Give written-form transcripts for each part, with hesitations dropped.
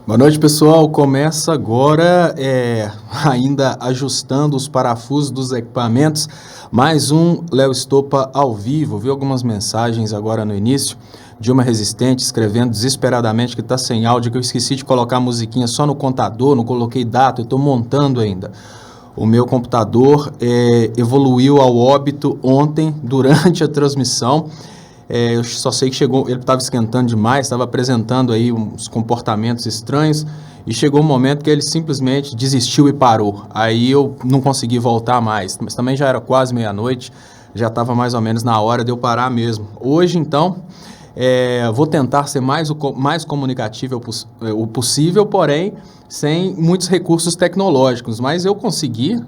Boa noite, pessoal. Começa agora, ainda ajustando os parafusos dos equipamentos, mais um Léo Estopa ao vivo. Vi algumas mensagens agora no início de uma resistente escrevendo desesperadamente que está sem áudio, que eu esqueci de colocar a musiquinha só no contador, não coloquei data, eu estou montando ainda. O meu computador evoluiu ao óbito ontem, durante a transmissão. Eu só sei que chegou, ele estava esquentando demais, estava apresentando aí uns comportamentos estranhos e chegou um momento que ele simplesmente desistiu e parou. Aí eu não consegui voltar mais, mas também já era quase meia-noite, já estava mais ou menos na hora de eu parar mesmo. Hoje, então, vou tentar ser mais comunicativo o possível, porém, sem muitos recursos tecnológicos, mas eu consegui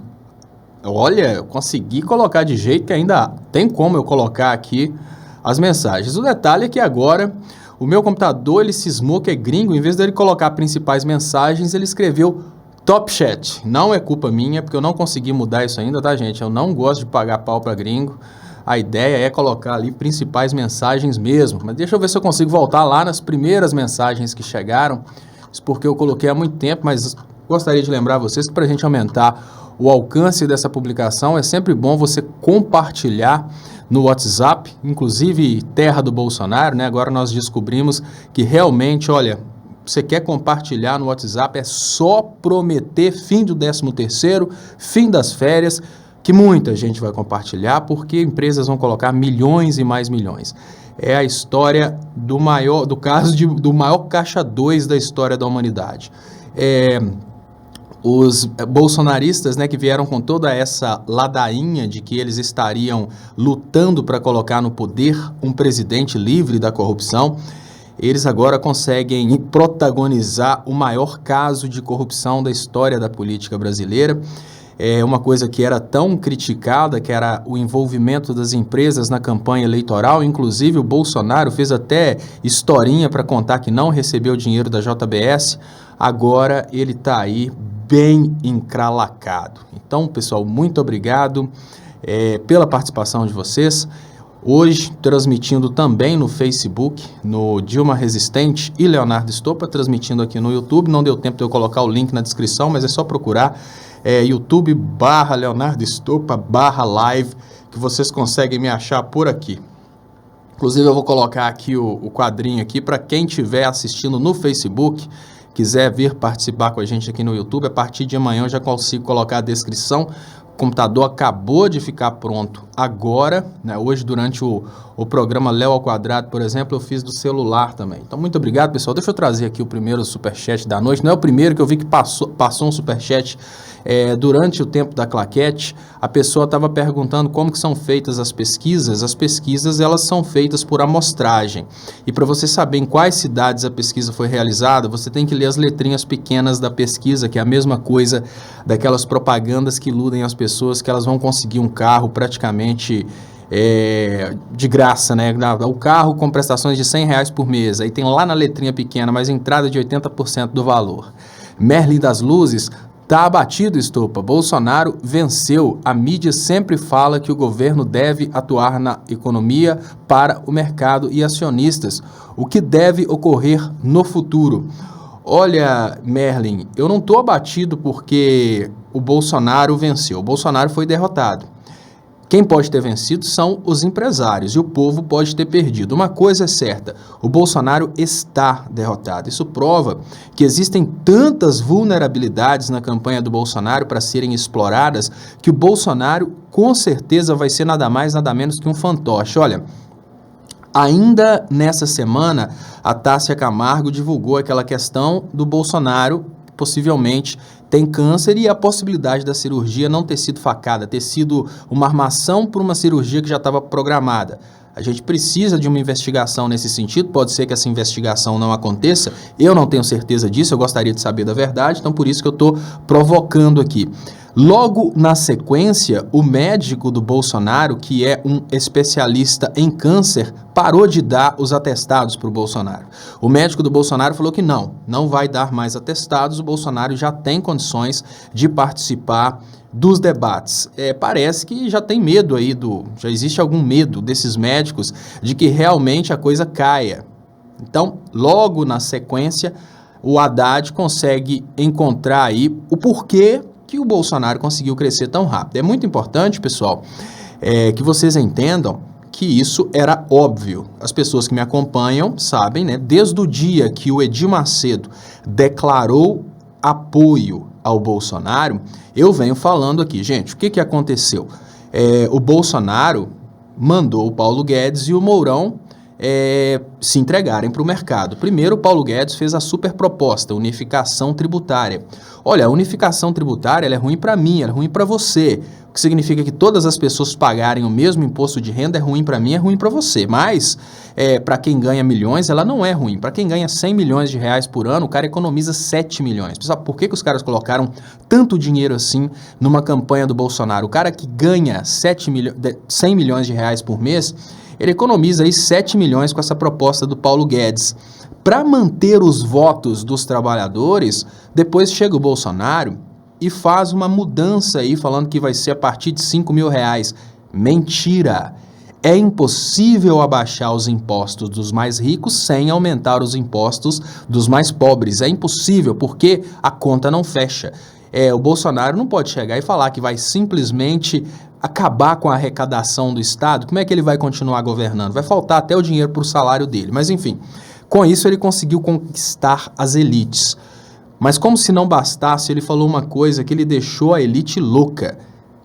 colocar de jeito que ainda tem como eu colocar aqui as mensagens. O detalhe é que agora o meu computador, ele cismou que é gringo, em vez dele colocar principais mensagens, ele escreveu Top Chat. Não é culpa minha, porque eu não consegui mudar isso ainda, tá, gente? Eu não gosto de pagar pau para gringo. A ideia é colocar ali principais mensagens mesmo. Mas deixa eu ver se eu consigo voltar lá nas primeiras mensagens que chegaram. Isso porque eu coloquei há muito tempo, mas gostaria de lembrar vocês que para a gente aumentar o alcance dessa publicação, é sempre bom você compartilhar no WhatsApp, inclusive terra do Bolsonaro, né? Agora nós descobrimos que realmente, olha, você quer compartilhar no WhatsApp, é só prometer fim do 13º, fim das férias, que muita gente vai compartilhar, porque empresas vão colocar milhões e mais milhões. É a história do maior caixa 2 da história da humanidade. Os bolsonaristas, né, que vieram com toda essa ladainha de que eles estariam lutando para colocar no poder um presidente livre da corrupção, eles agora conseguem protagonizar o maior caso de corrupção da história da política brasileira. É uma coisa que era tão criticada, que era o envolvimento das empresas na campanha eleitoral. Inclusive o Bolsonaro fez até historinha para contar que não recebeu dinheiro da JBS. Agora ele está aí bem encralacado. Então, pessoal, muito obrigado pela participação de vocês. Hoje, transmitindo também no Facebook, no Dilma Resistente e Leonardo Estopa, transmitindo aqui no YouTube. Não deu tempo de eu colocar o link na descrição, mas é só procurar YouTube/Leonardo Estopa/live, que vocês conseguem me achar por aqui. Inclusive, eu vou colocar aqui o quadrinho aqui para quem estiver assistindo no Facebook, quiser vir participar com a gente aqui no YouTube, a partir de amanhã eu já consigo colocar a descrição. O computador acabou de ficar pronto agora, né? Hoje, durante o programa Léo ao Quadrado, por exemplo, eu fiz do celular também. Então, muito obrigado, pessoal. Deixa eu trazer aqui o primeiro superchat da noite. Não é o primeiro, que eu vi que passou um superchat durante o tempo da claquete. A pessoa estava perguntando como que são feitas as pesquisas. As pesquisas, elas são feitas por amostragem. E para você saber em quais cidades a pesquisa foi realizada, você tem que ler as letrinhas pequenas da pesquisa, que é a mesma coisa daquelas propagandas que iludem as pessoas que elas vão conseguir um carro praticamente de graça, né? O carro com prestações de R$100 por mês. Aí tem lá na letrinha pequena, mas entrada de 80% do valor. Merlin das Luzes. Tá abatido, Estopa. Bolsonaro venceu. A mídia sempre fala que o governo deve atuar na economia para o mercado e acionistas. O que deve ocorrer no futuro? Olha, Merlin, eu não estou abatido porque o Bolsonaro venceu. O Bolsonaro foi derrotado. Quem pode ter vencido são os empresários e o povo pode ter perdido. Uma coisa é certa, o Bolsonaro está derrotado. Isso prova que existem tantas vulnerabilidades na campanha do Bolsonaro para serem exploradas, que o Bolsonaro com certeza vai ser nada mais, nada menos que um fantoche. Olha, ainda nessa semana, a Tássia Camargo divulgou aquela questão do Bolsonaro possivelmente tem câncer e a possibilidade da cirurgia não ter sido facada, ter sido uma armação para uma cirurgia que já estava programada. A gente precisa de uma investigação nesse sentido, pode ser que essa investigação não aconteça, eu não tenho certeza disso, eu gostaria de saber da verdade, então por isso que eu estou provocando aqui. Logo na sequência, o médico do Bolsonaro, que é um especialista em câncer, parou de dar os atestados para o Bolsonaro. O médico do Bolsonaro falou que não vai dar mais atestados, o Bolsonaro já tem condições de participar dos debates. Parece que já tem medo aí, já existe algum medo desses médicos de que realmente a coisa caia. Então, logo na sequência, o Haddad consegue encontrar aí o porquê que o Bolsonaro conseguiu crescer tão rápido. É muito importante, pessoal, que vocês entendam que isso era óbvio. As pessoas que me acompanham sabem, né? Desde o dia que o Edir Macedo declarou apoio ao Bolsonaro, eu venho falando aqui, gente, o que aconteceu? O Bolsonaro mandou o Paulo Guedes e o Mourão se entregarem para o mercado. Primeiro, o Paulo Guedes fez a super proposta, unificação tributária. Olha, a unificação tributária ela é ruim para mim, ela é ruim para você, o que significa que todas as pessoas pagarem o mesmo imposto de renda é ruim para mim, é ruim para você, mas para quem ganha milhões, ela não é ruim. Para quem ganha 100 milhões de reais por ano, o cara economiza 7 milhões. Sabe por que os caras colocaram tanto dinheiro assim numa campanha do Bolsonaro? O cara que ganha 100 milhões de reais por mês, ele economiza aí 7 milhões com essa proposta do Paulo Guedes. Para manter os votos dos trabalhadores, depois chega o Bolsonaro e faz uma mudança aí, falando que vai ser a partir de 5 mil reais. Mentira! É impossível abaixar os impostos dos mais ricos sem aumentar os impostos dos mais pobres. É impossível, porque a conta não fecha. O Bolsonaro não pode chegar e falar que vai simplesmente acabar com a arrecadação do Estado. Como é que ele vai continuar governando? Vai faltar até o dinheiro para o salário dele. Mas, enfim, com isso ele conseguiu conquistar as elites. Mas como se não bastasse, ele falou uma coisa que ele deixou a elite louca,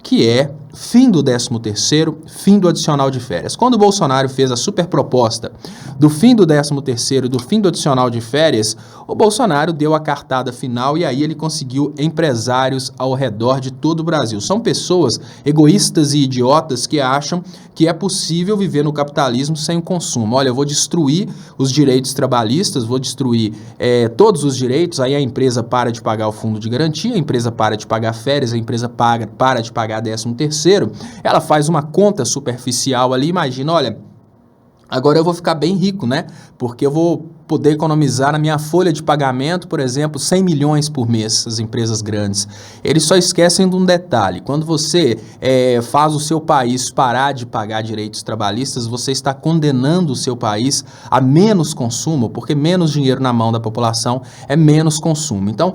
que é fim do 13º, fim do adicional de férias. Quando o Bolsonaro fez a super proposta do fim do 13º e do fim do adicional de férias, o Bolsonaro deu a cartada final e aí ele conseguiu empresários ao redor de todo o Brasil. São pessoas egoístas e idiotas que acham que é possível viver no capitalismo sem o consumo. Olha, eu vou destruir os direitos trabalhistas, vou destruir todos os direitos, aí a empresa para de pagar o fundo de garantia, a empresa para de pagar férias, a empresa para de pagar 13º, ela faz uma conta superficial ali, imagina, olha, agora eu vou ficar bem rico, né? Porque eu vou poder economizar na minha folha de pagamento, por exemplo, 100 milhões por mês, as empresas grandes. Eles só esquecem de um detalhe. Quando você faz o seu país parar de pagar direitos trabalhistas, você está condenando o seu país a menos consumo, porque menos dinheiro na mão da população é menos consumo. Então,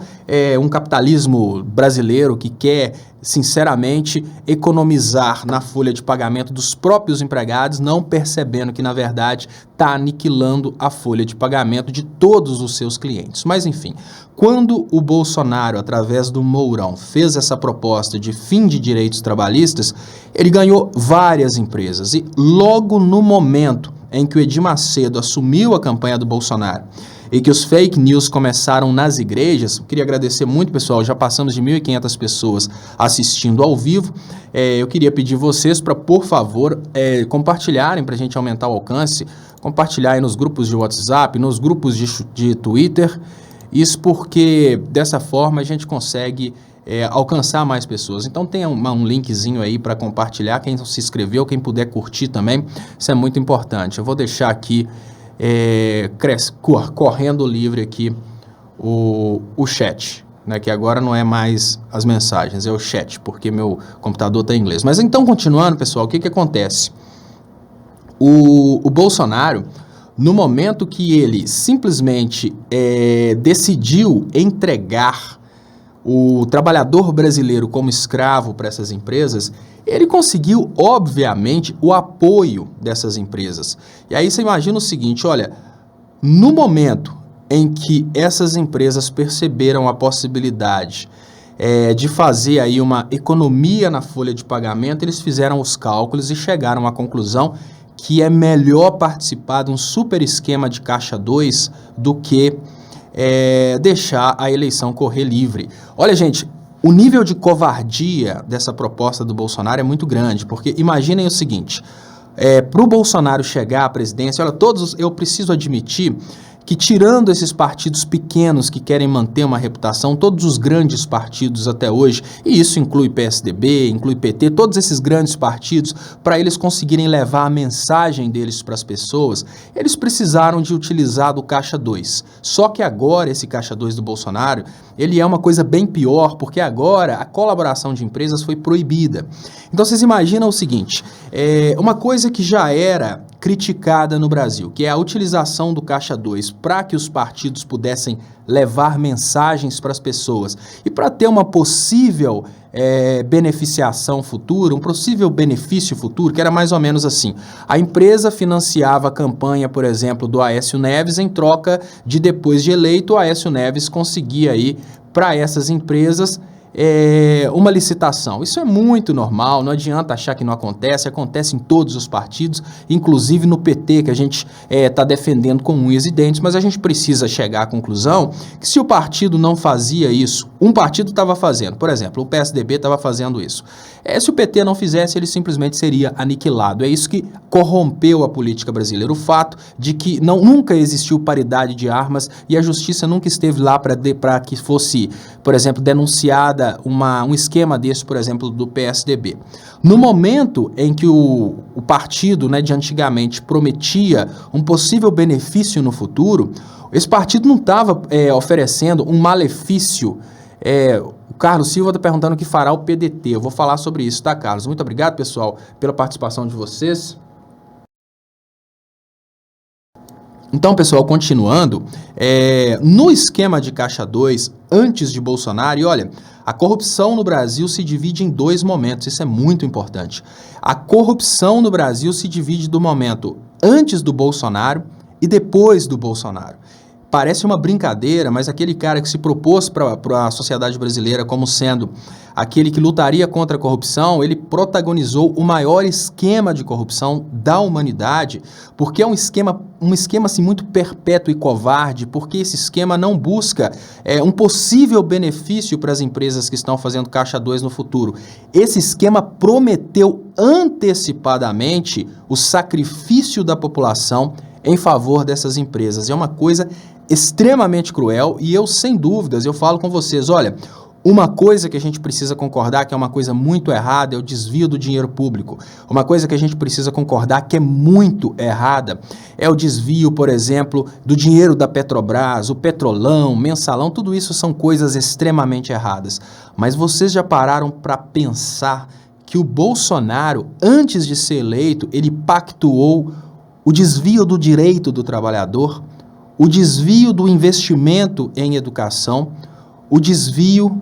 um capitalismo brasileiro que quer sinceramente economizar na folha de pagamento dos próprios empregados, não percebendo que na verdade está aniquilando a folha de pagamento de todos os seus clientes. Mas enfim, quando o Bolsonaro, através do Mourão, fez essa proposta de fim de direitos trabalhistas, ele ganhou várias empresas e logo no momento em que o Edir Macedo assumiu a campanha do Bolsonaro e que os fake news começaram nas igrejas, queria agradecer muito, pessoal, já passamos de 1.500 pessoas assistindo ao vivo. Eu queria pedir vocês para, por favor, compartilharem para a gente aumentar o alcance, compartilhar aí nos grupos de WhatsApp, nos grupos de Twitter, isso porque dessa forma a gente consegue alcançar mais pessoas. Então tem um linkzinho aí para compartilhar, quem não se inscreveu, quem puder curtir também, isso é muito importante. Eu vou deixar aqui correndo livre aqui o chat, né, que agora não é mais as mensagens, é o chat, porque meu computador está em inglês. Mas então, continuando, pessoal, o que acontece? O Bolsonaro, no momento que ele simplesmente decidiu entregar o trabalhador brasileiro como escravo para essas empresas, ele conseguiu, obviamente, o apoio dessas empresas. E aí você imagina o seguinte, olha, no momento em que essas empresas perceberam a possibilidade de fazer aí uma economia na folha de pagamento, eles fizeram os cálculos e chegaram à conclusão que é melhor participar de um super esquema de Caixa 2 do que deixar a eleição correr livre. Olha, gente, o nível de covardia dessa proposta do Bolsonaro é muito grande, porque imaginem o seguinte, para o Bolsonaro chegar à presidência, olha, eu preciso admitir que tirando esses partidos pequenos que querem manter uma reputação, todos os grandes partidos até hoje, e isso inclui PSDB, inclui PT, todos esses grandes partidos, para eles conseguirem levar a mensagem deles para as pessoas, eles precisaram de utilizar do Caixa 2. Só que agora esse Caixa 2 do Bolsonaro, ele é uma coisa bem pior, porque agora a colaboração de empresas foi proibida. Então vocês imaginam o seguinte, uma coisa que já era criticada no Brasil, que é a utilização do Caixa 2 para que os partidos pudessem levar mensagens para as pessoas e para ter uma possível beneficiação futura, um possível benefício futuro, que era mais ou menos assim. A empresa financiava a campanha, por exemplo, do Aécio Neves, em troca de, depois de eleito, o Aécio Neves conseguir aí para essas empresas uma licitação. Isso é muito normal, não adianta achar que não acontece, acontece em todos os partidos, inclusive no PT, que a gente está defendendo com unhas e dentes, mas a gente precisa chegar à conclusão que se o partido não fazia isso, um partido estava fazendo, por exemplo, o PSDB estava fazendo isso. Se o PT não fizesse, ele simplesmente seria aniquilado. É isso que corrompeu a política brasileira, o fato de que nunca existiu paridade de armas e a justiça nunca esteve lá para que fosse, por exemplo, denunciada um esquema desse, por exemplo, do PSDB. No momento em que o partido, de antigamente prometia um possível benefício no futuro, esse partido não estava oferecendo um malefício. O Carlos Silva está perguntando o que fará o PDT. Eu vou falar sobre isso, tá, Carlos? Muito obrigado, pessoal, pela participação de vocês. Então, pessoal, continuando, no esquema de Caixa 2, antes de Bolsonaro, e olha, a corrupção no Brasil se divide em dois momentos, isso é muito importante. A corrupção no Brasil se divide do momento antes do Bolsonaro e depois do Bolsonaro. Parece uma brincadeira, mas aquele cara que se propôs para a sociedade brasileira como sendo aquele que lutaria contra a corrupção, ele protagonizou o maior esquema de corrupção da humanidade, porque é um esquema assim, muito perpétuo e covarde, porque esse esquema não busca um possível benefício para as empresas que estão fazendo Caixa 2 no futuro. Esse esquema prometeu antecipadamente o sacrifício da população em favor dessas empresas. É uma coisa extremamente cruel e eu, sem dúvidas, eu falo com vocês, olha, uma coisa que a gente precisa concordar que é uma coisa muito errada é o desvio do dinheiro público. Uma coisa que a gente precisa concordar que é muito errada é o desvio, por exemplo, do dinheiro da Petrobras, o Petrolão, Mensalão, tudo isso são coisas extremamente erradas. Mas vocês já pararam para pensar que o Bolsonaro, antes de ser eleito, ele pactuou o desvio do direito do trabalhador, o desvio do investimento em educação, o desvio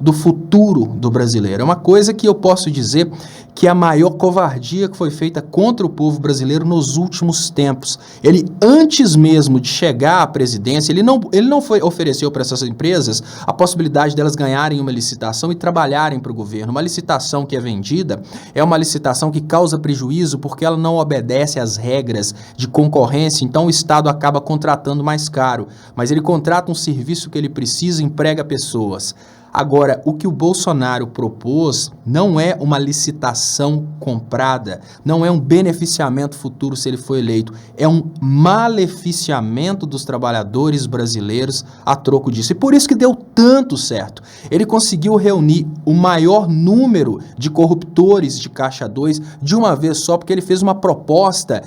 do futuro do brasileiro. É uma coisa que eu posso dizer que é a maior covardia que foi feita contra o povo brasileiro nos últimos tempos. Ele, antes mesmo de chegar à presidência, ele não ofereceu para essas empresas a possibilidade delas ganharem uma licitação e trabalharem para o governo. Uma licitação que é vendida é uma licitação que causa prejuízo porque ela não obedece às regras de concorrência, então o Estado acaba contratando mais caro, mas ele contrata um serviço que ele precisa e emprega pessoas. Agora, o que o Bolsonaro propôs não é uma licitação comprada, não é um beneficiamento futuro se ele for eleito, é um maleficiamento dos trabalhadores brasileiros a troco disso. E por isso que deu tanto certo. Ele conseguiu reunir o maior número de corruptores de Caixa 2 de uma vez só, porque ele fez uma proposta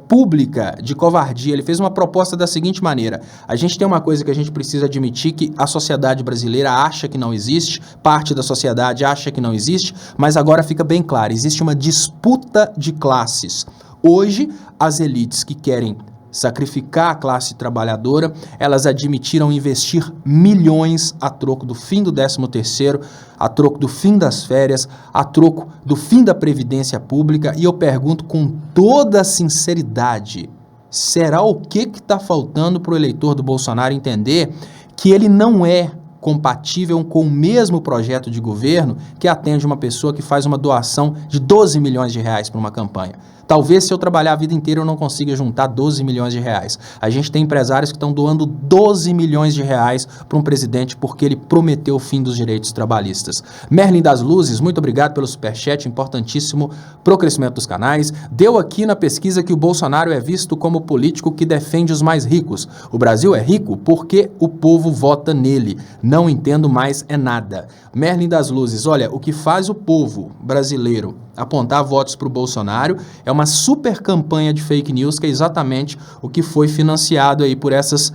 pública de covardia. Ele fez uma proposta da seguinte maneira: a gente tem uma coisa que a gente precisa admitir, que a sociedade brasileira acha que não existe, parte da sociedade acha que não existe, mas agora fica bem claro, existe uma disputa de classes. Hoje, as elites que querem sacrificar a classe trabalhadora, elas admitiram investir milhões a troco do fim do 13º, a troco do fim das férias, a troco do fim da previdência pública, e eu pergunto com toda sinceridade, será o que está faltando para o eleitor do Bolsonaro entender que ele não é compatível com o mesmo projeto de governo que atende uma pessoa que faz uma doação de 12 milhões de reais para uma campanha? Talvez se eu trabalhar a vida inteira eu não consiga juntar 12 milhões de reais. A gente tem empresários que estão doando 12 milhões de reais para um presidente porque ele prometeu o fim dos direitos trabalhistas. Merlin das Luzes, muito obrigado pelo superchat, importantíssimo para o crescimento dos canais. Deu aqui na pesquisa que o Bolsonaro é visto como político que defende os mais ricos. O Brasil é rico porque o povo vota nele. Não entendo mais é nada. Merlin das Luzes, olha, o que faz o povo brasileiro apontar votos para o Bolsonaro é uma super campanha de fake news, que é exatamente o que foi financiado aí por essas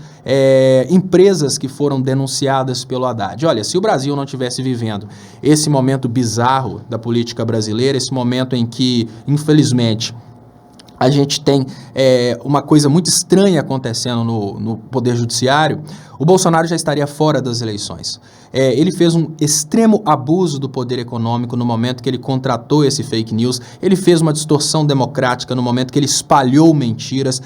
empresas que foram denunciadas pelo Haddad. Olha, se o Brasil não estivesse vivendo esse momento bizarro da política brasileira, esse momento em que, infelizmente, a gente tem uma coisa muito estranha acontecendo no Poder Judiciário, o Bolsonaro já estaria fora das eleições. Ele fez um extremo abuso do poder econômico no momento que ele contratou esse fake news, ele fez uma distorção democrática no momento que ele espalhou mentiras,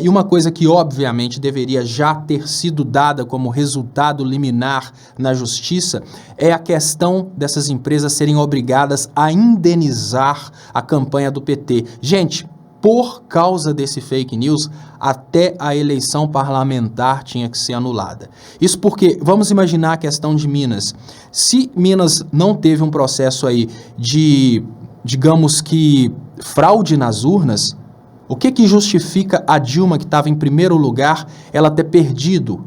e uma coisa que obviamente deveria já ter sido dada como resultado liminar na justiça é a questão dessas empresas serem obrigadas a indenizar a campanha do PT. Gente, por causa desse fake news, até a eleição parlamentar tinha que ser anulada. Isso porque, vamos imaginar a questão de Minas. Se Minas não teve um processo aí de, digamos que, fraude nas urnas, o que justifica a Dilma, que estava em primeiro lugar, ela ter perdido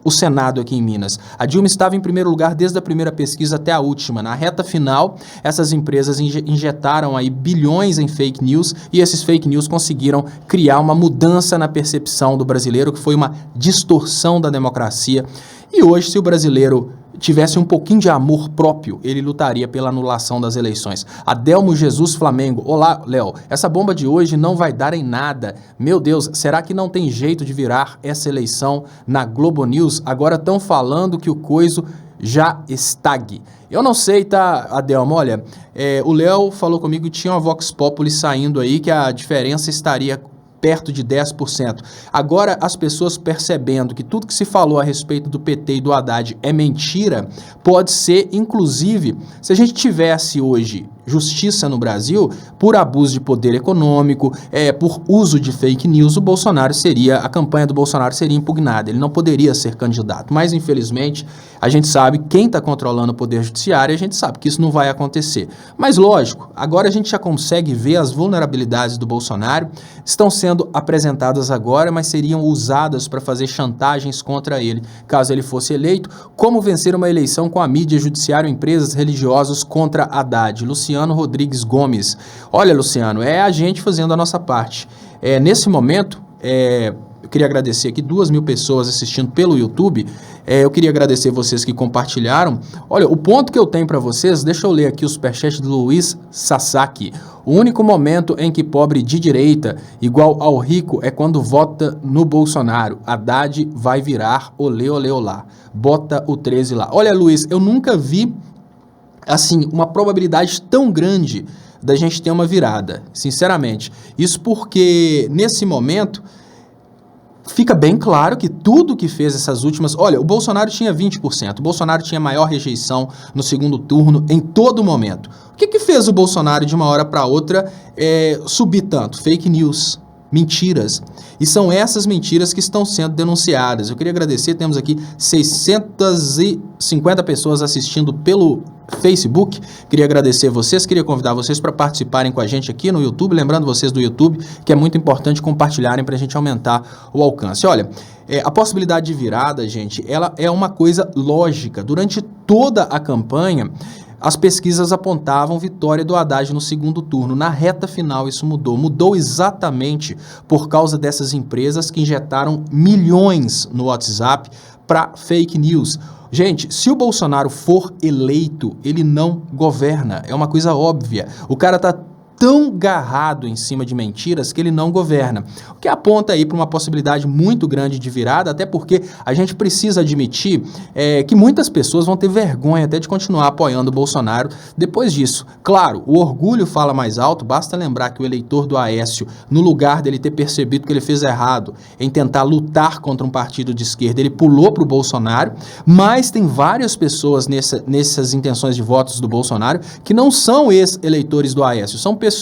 o Senado aqui em Minas? A Dilma estava em primeiro lugar desde a primeira pesquisa até a última. Na reta final, essas empresas injetaram aí bilhões em fake news e esses fake news conseguiram criar uma mudança na percepção do brasileiro, que foi uma distorção da democracia. E hoje, se o brasileiro tivesse um pouquinho de amor próprio, ele lutaria pela anulação das eleições. Adelmo Jesus Flamengo. Olá, Léo. Essa bomba de hoje não vai dar em nada. Meu Deus, será que não tem jeito de virar essa eleição na Globo News? Agora estão falando que o coiso já estague. Eu não sei, tá, Adelmo? Olha, o Léo falou comigo que tinha uma Vox Populi saindo aí, que a diferença estaria perto de 10%. Agora, as pessoas percebendo que tudo que se falou a respeito do PT e do Haddad é mentira, pode ser, inclusive, se a gente tivesse hoje justiça no Brasil, por abuso de poder econômico, por uso de fake news, a campanha do Bolsonaro seria impugnada, ele não poderia ser candidato. Mas, infelizmente, a gente sabe quem está controlando o Poder Judiciário e a gente sabe que isso não vai acontecer. Mas, lógico, agora a gente já consegue ver as vulnerabilidades do Bolsonaro, estão sendo apresentadas agora, mas seriam usadas para fazer chantagens contra ele, caso ele fosse eleito. Como vencer uma eleição com a mídia, judiciário, empresas, religiosos contra Haddad? Luciano Rodrigues Gomes. Olha, Luciano, é a gente fazendo a nossa parte. Nesse momento, eu queria agradecer aqui 2.000 pessoas assistindo pelo YouTube. Eu queria agradecer vocês que compartilharam. Olha, o ponto que eu tenho para vocês, deixa eu ler aqui o superchat do Luiz Sasaki. O único momento em que pobre de direita, igual ao rico, é quando vota no Bolsonaro. Haddad vai virar olê, olê, olá. Bota o 13 lá. Olha, Luiz, eu nunca vi assim, uma probabilidade tão grande da gente ter uma virada, sinceramente. Isso porque, nesse momento, fica bem claro que tudo que fez essas últimas... Olha, o Bolsonaro tinha 20%, o Bolsonaro tinha maior rejeição no segundo turno em todo momento. O que fez o Bolsonaro, de uma hora para outra, subir tanto? Fake news, mentiras. E são essas mentiras que estão sendo denunciadas. Eu queria agradecer, temos aqui 650 pessoas assistindo pelo Facebook. Queria agradecer vocês, queria convidar vocês para participarem com a gente aqui no YouTube, lembrando vocês do YouTube que é muito importante compartilharem para a gente aumentar o alcance. Olha, a possibilidade de virada, gente, ela é uma coisa lógica. Durante toda a campanha, as pesquisas apontavam vitória do Haddad no segundo turno. Na reta final isso mudou. Mudou exatamente por causa dessas empresas que injetaram milhões no WhatsApp para fake news. Gente, se o Bolsonaro for eleito, ele não governa. É uma coisa óbvia. O cara tá tão garrado em cima de mentiras que ele não governa. O que aponta aí para uma possibilidade muito grande de virada, até porque a gente precisa admitir que muitas pessoas vão ter vergonha até de continuar apoiando o Bolsonaro depois disso. Claro, o orgulho fala mais alto, basta lembrar que o eleitor do Aécio, no lugar dele ter percebido que ele fez errado em tentar lutar contra um partido de esquerda, ele pulou para o Bolsonaro, mas tem várias pessoas nessas intenções de votos do Bolsonaro que não são ex-eleitores do Aécio, são pessoas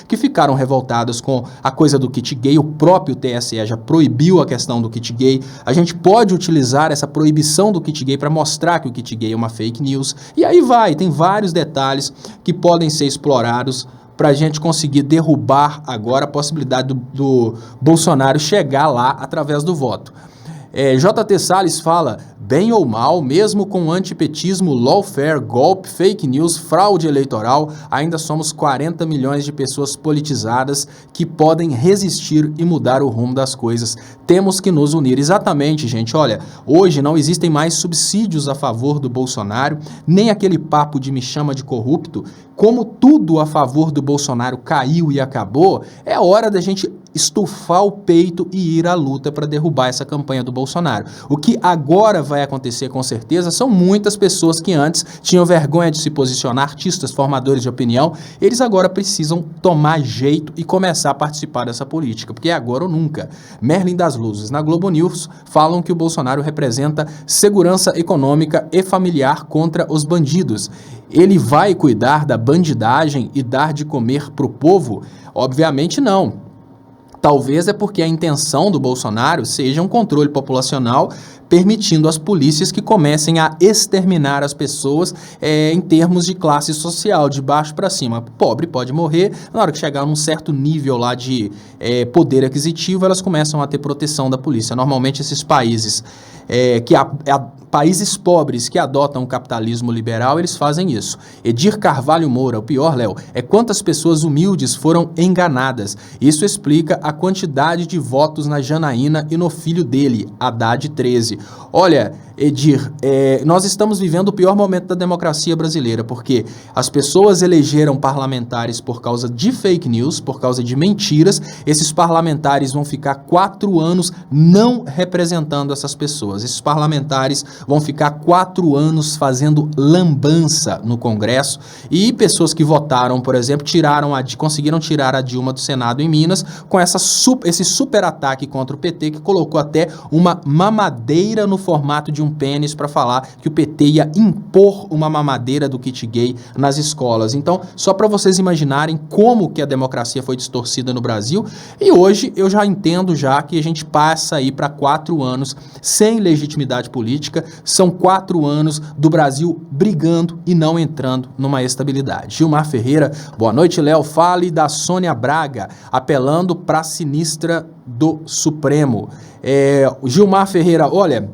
que ficaram revoltadas com a coisa do kit gay. O próprio TSE já proibiu a questão do kit gay. A gente pode utilizar essa proibição do kit gay para mostrar que o kit gay é uma fake news. E aí tem vários detalhes que podem ser explorados para a gente conseguir derrubar agora a possibilidade do Bolsonaro chegar lá através do voto. JT Salles fala, bem ou mal, mesmo com antipetismo, lawfare, golpe, fake news, fraude eleitoral, ainda somos 40 milhões de pessoas politizadas que podem resistir e mudar o rumo das coisas. Temos que nos unir. Exatamente, gente. Olha, hoje não existem mais subsídios a favor do Bolsonaro, nem aquele papo de me chama de corrupto. Como tudo a favor do Bolsonaro caiu e acabou, é hora da gente estufar o peito e ir à luta para derrubar essa campanha do Bolsonaro. O que agora vai acontecer com certeza são muitas pessoas que antes tinham vergonha de se posicionar, artistas, formadores de opinião, eles agora precisam tomar jeito e começar a participar dessa política, porque é agora ou nunca. Merlin das Luzes, na Globo News, falam que o Bolsonaro representa segurança econômica e familiar contra os bandidos. Ele vai cuidar da bandidagem e dar de comer para o povo? Obviamente não. Talvez é porque a intenção do Bolsonaro seja um controle populacional, permitindo às polícias que comecem a exterminar as pessoas em termos de classe social, de baixo para cima. Pobre pode morrer, na hora que chegar num certo nível lá de poder aquisitivo, elas começam a ter proteção da polícia. Normalmente esses países, países pobres que adotam o capitalismo liberal, eles fazem isso. Edir Carvalho Moura, o pior, Léo, é quantas pessoas humildes foram enganadas. Isso explica a quantidade de votos na Janaína e no filho dele, Haddad 13. Olha, Edir, nós estamos vivendo o pior momento da democracia brasileira, porque as pessoas elegeram parlamentares por causa de fake news, por causa de mentiras. Esses parlamentares vão ficar 4 anos não representando essas pessoas. Esses parlamentares vão ficar 4 anos fazendo lambança no Congresso, e pessoas que votaram, por exemplo, conseguiram tirar a Dilma do Senado em Minas com esse super ataque contra o PT, que colocou até uma mamadeira no formato de um pênis para falar que o PT ia impor uma mamadeira do kit gay nas escolas. Então, só para vocês imaginarem como que a democracia foi distorcida no Brasil, e hoje eu já entendo já que a gente passa aí para 4 anos sem legitimidade política. São 4 anos do Brasil brigando e não entrando numa estabilidade. Gilmar Ferreira, boa noite, Léo. Fale da Sônia Braga, apelando para a sinistra do Supremo. Gilmar Ferreira, olha,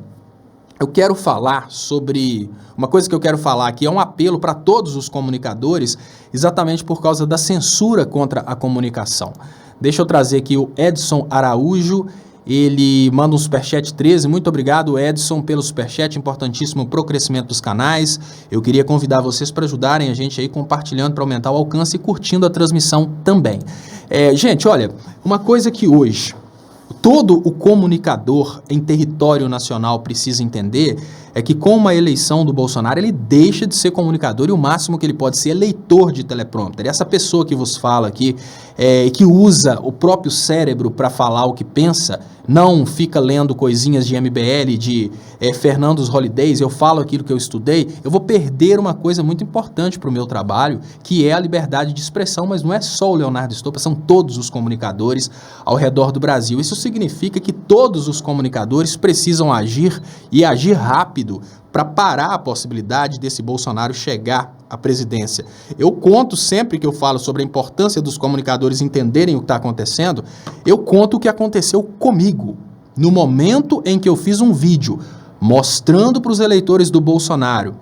eu quero falar sobre... Uma coisa que eu quero falar aqui é um apelo para todos os comunicadores, exatamente por causa da censura contra a comunicação. Deixa eu trazer aqui o Edson Araújo. Ele manda um superchat 13, muito obrigado, Edson, pelo superchat, importantíssimo para o crescimento dos canais. Eu queria convidar vocês para ajudarem a gente aí compartilhando para aumentar o alcance e curtindo a transmissão também. Gente, olha, uma coisa que hoje todo o comunicador em território nacional precisa entender é que com uma eleição do Bolsonaro ele deixa de ser comunicador e o máximo que ele pode ser é leitor de teleprompter. Essa pessoa que vos fala aqui, que usa o próprio cérebro para falar o que pensa, não fica lendo coisinhas de MBL, de Fernando's Holidays, eu falo aquilo que eu estudei, eu vou perder uma coisa muito importante para o meu trabalho, que é a liberdade de expressão, mas não é só o Leonardo Stolper, são todos os comunicadores ao redor do Brasil. Isso significa que todos os comunicadores precisam agir e agir rápido para parar a possibilidade desse Bolsonaro chegar à presidência. Eu conto sempre que eu falo sobre a importância dos comunicadores entenderem o que está acontecendo, eu conto o que aconteceu comigo. No momento em que eu fiz um vídeo mostrando para os eleitores do Bolsonaro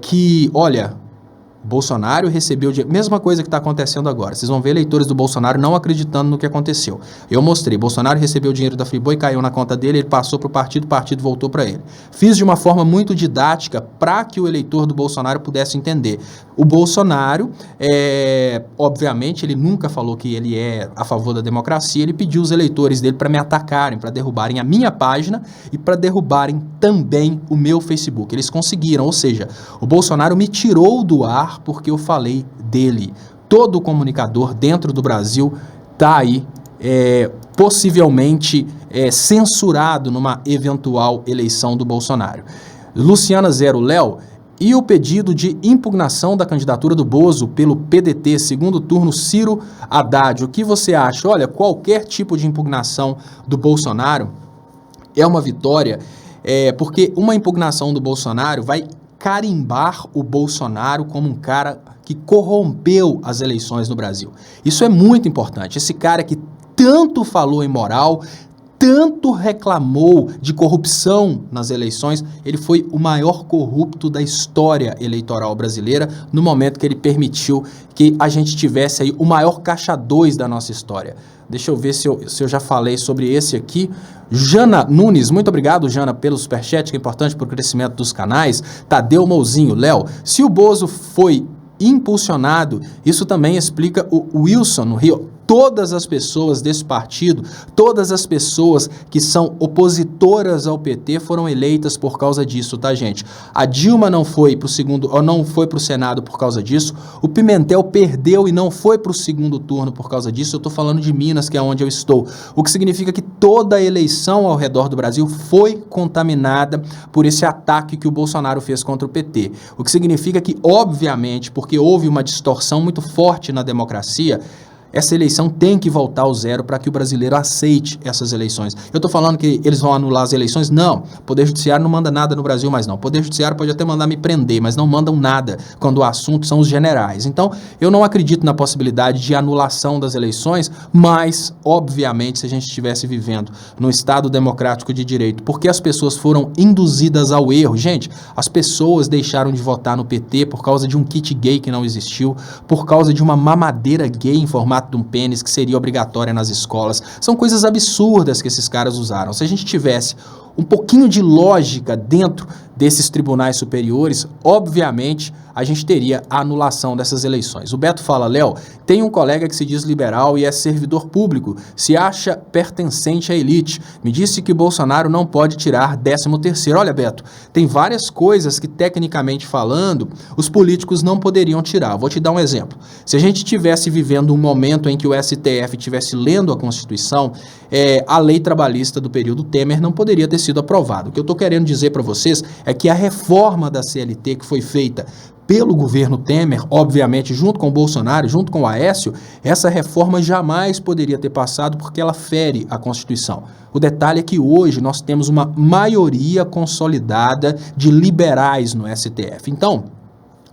que, olha, Bolsonaro recebeu dinheiro, mesma coisa que está acontecendo agora. Vocês vão ver eleitores do Bolsonaro não acreditando no que aconteceu. Eu mostrei, Bolsonaro recebeu dinheiro da Friboi, caiu na conta dele, ele passou para o partido voltou para ele. Fiz de uma forma muito didática para que o eleitor do Bolsonaro pudesse entender. O Bolsonaro, obviamente, ele nunca falou que ele é a favor da democracia, ele pediu os eleitores dele para me atacarem, para derrubarem a minha página e para derrubarem também o meu Facebook. Eles conseguiram, ou seja, o Bolsonaro me tirou do ar porque eu falei dele. Todo comunicador dentro do Brasil está aí possivelmente censurado numa eventual eleição do Bolsonaro. Luciana Zero, Léo, e o pedido de impugnação da candidatura do Bozo pelo PDT, segundo turno Ciro Haddad, o que você acha? Olha, qualquer tipo de impugnação do Bolsonaro é uma vitória, porque uma impugnação do Bolsonaro vai carimbar o Bolsonaro como um cara que corrompeu as eleições no Brasil. Isso é muito importante. Esse cara que tanto falou em moral, tanto reclamou de corrupção nas eleições, ele foi o maior corrupto da história eleitoral brasileira no momento que ele permitiu que a gente tivesse aí o maior caixa 2 da nossa história. Deixa eu ver se eu já falei sobre esse aqui. Jana Nunes, muito obrigado, Jana, pelo superchat, que é importante para o crescimento dos canais. Tadeu Mouzinho, Léo, se o Bozo foi impulsionado, isso também explica o Wilson no Rio. Todas as pessoas desse partido, todas as pessoas que são opositoras ao PT foram eleitas por causa disso, tá, gente? A Dilma não foi pro Senado por causa disso, o Pimentel perdeu e não foi pro segundo turno por causa disso. Eu tô falando de Minas, que é onde eu estou. O que significa que toda a eleição ao redor do Brasil foi contaminada por esse ataque que o Bolsonaro fez contra o PT. O que significa que, obviamente, porque houve uma distorção muito forte na democracia, essa eleição tem que voltar ao zero para que o brasileiro aceite essas eleições. Eu estou falando que eles vão anular as eleições? Não. O Poder Judiciário não manda nada no Brasil mais não. O Poder Judiciário pode até mandar me prender, mas não mandam nada quando o assunto são os generais. Então, eu não acredito na possibilidade de anulação das eleições, mas, obviamente, se a gente estivesse vivendo num Estado democrático de direito, porque as pessoas foram induzidas ao erro. Gente, as pessoas deixaram de votar no PT por causa de um kit gay que não existiu, por causa de uma mamadeira gay em formato de um pênis que seria obrigatória nas escolas. São coisas absurdas que esses caras usaram. Se a gente tivesse um pouquinho de lógica dentro desses tribunais superiores, obviamente a gente teria a anulação dessas eleições. O Beto fala, Léo, tem um colega que se diz liberal e é servidor público, se acha pertencente à elite. Me disse que Bolsonaro não pode tirar 13º. Olha, Beto, tem várias coisas que, tecnicamente falando, os políticos não poderiam tirar. Vou te dar um exemplo. Se a gente estivesse vivendo um momento em que o STF estivesse lendo a Constituição, a lei trabalhista do período Temer não poderia ter sido aprovada. O que eu estou querendo dizer para vocês é que a reforma da CLT que foi feita pelo governo Temer, obviamente junto com o Bolsonaro, junto com o Aécio, essa reforma jamais poderia ter passado porque ela fere a Constituição. O detalhe é que hoje nós temos uma maioria consolidada de liberais no STF. Então,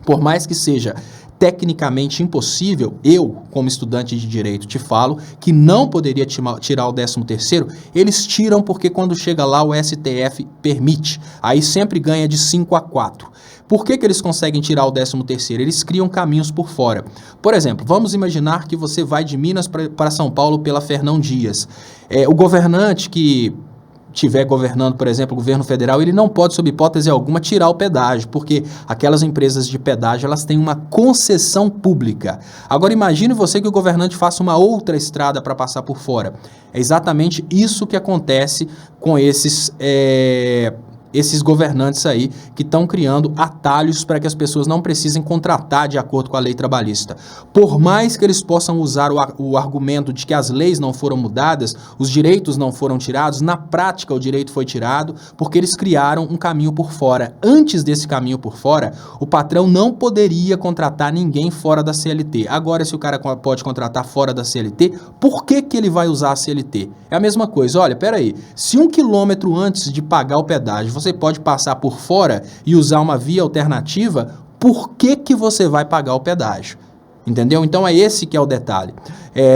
por mais que seja tecnicamente impossível, eu, como estudante de direito, te falo que não poderia tirar o 13º, eles tiram porque quando chega lá o STF permite, aí sempre ganha de 5-4. Por que eles conseguem tirar o 13º? Eles criam caminhos por fora. Por exemplo, vamos imaginar que você vai de Minas para São Paulo pela Fernão Dias. O governante que estiver governando, por exemplo, o governo federal, ele não pode, sob hipótese alguma, tirar o pedágio, porque aquelas empresas de pedágio, elas têm uma concessão pública. Agora, imagine você que o governante faça uma outra estrada para passar por fora. É exatamente isso que acontece com esses governantes aí que estão criando atalhos para que as pessoas não precisem contratar de acordo com a lei trabalhista. Por mais que eles possam usar o argumento de que as leis não foram mudadas, os direitos não foram tirados, na prática o direito foi tirado porque eles criaram um caminho por fora. Antes desse caminho por fora, o patrão não poderia contratar ninguém fora da CLT. Agora, se o cara pode contratar fora da CLT, por que ele vai usar a CLT? É a mesma coisa. Olha, peraí, se 1 quilômetro antes de pagar o pedágio, você pode passar por fora e usar uma via alternativa, por que você vai pagar o pedágio? Entendeu? Então é esse que é o detalhe.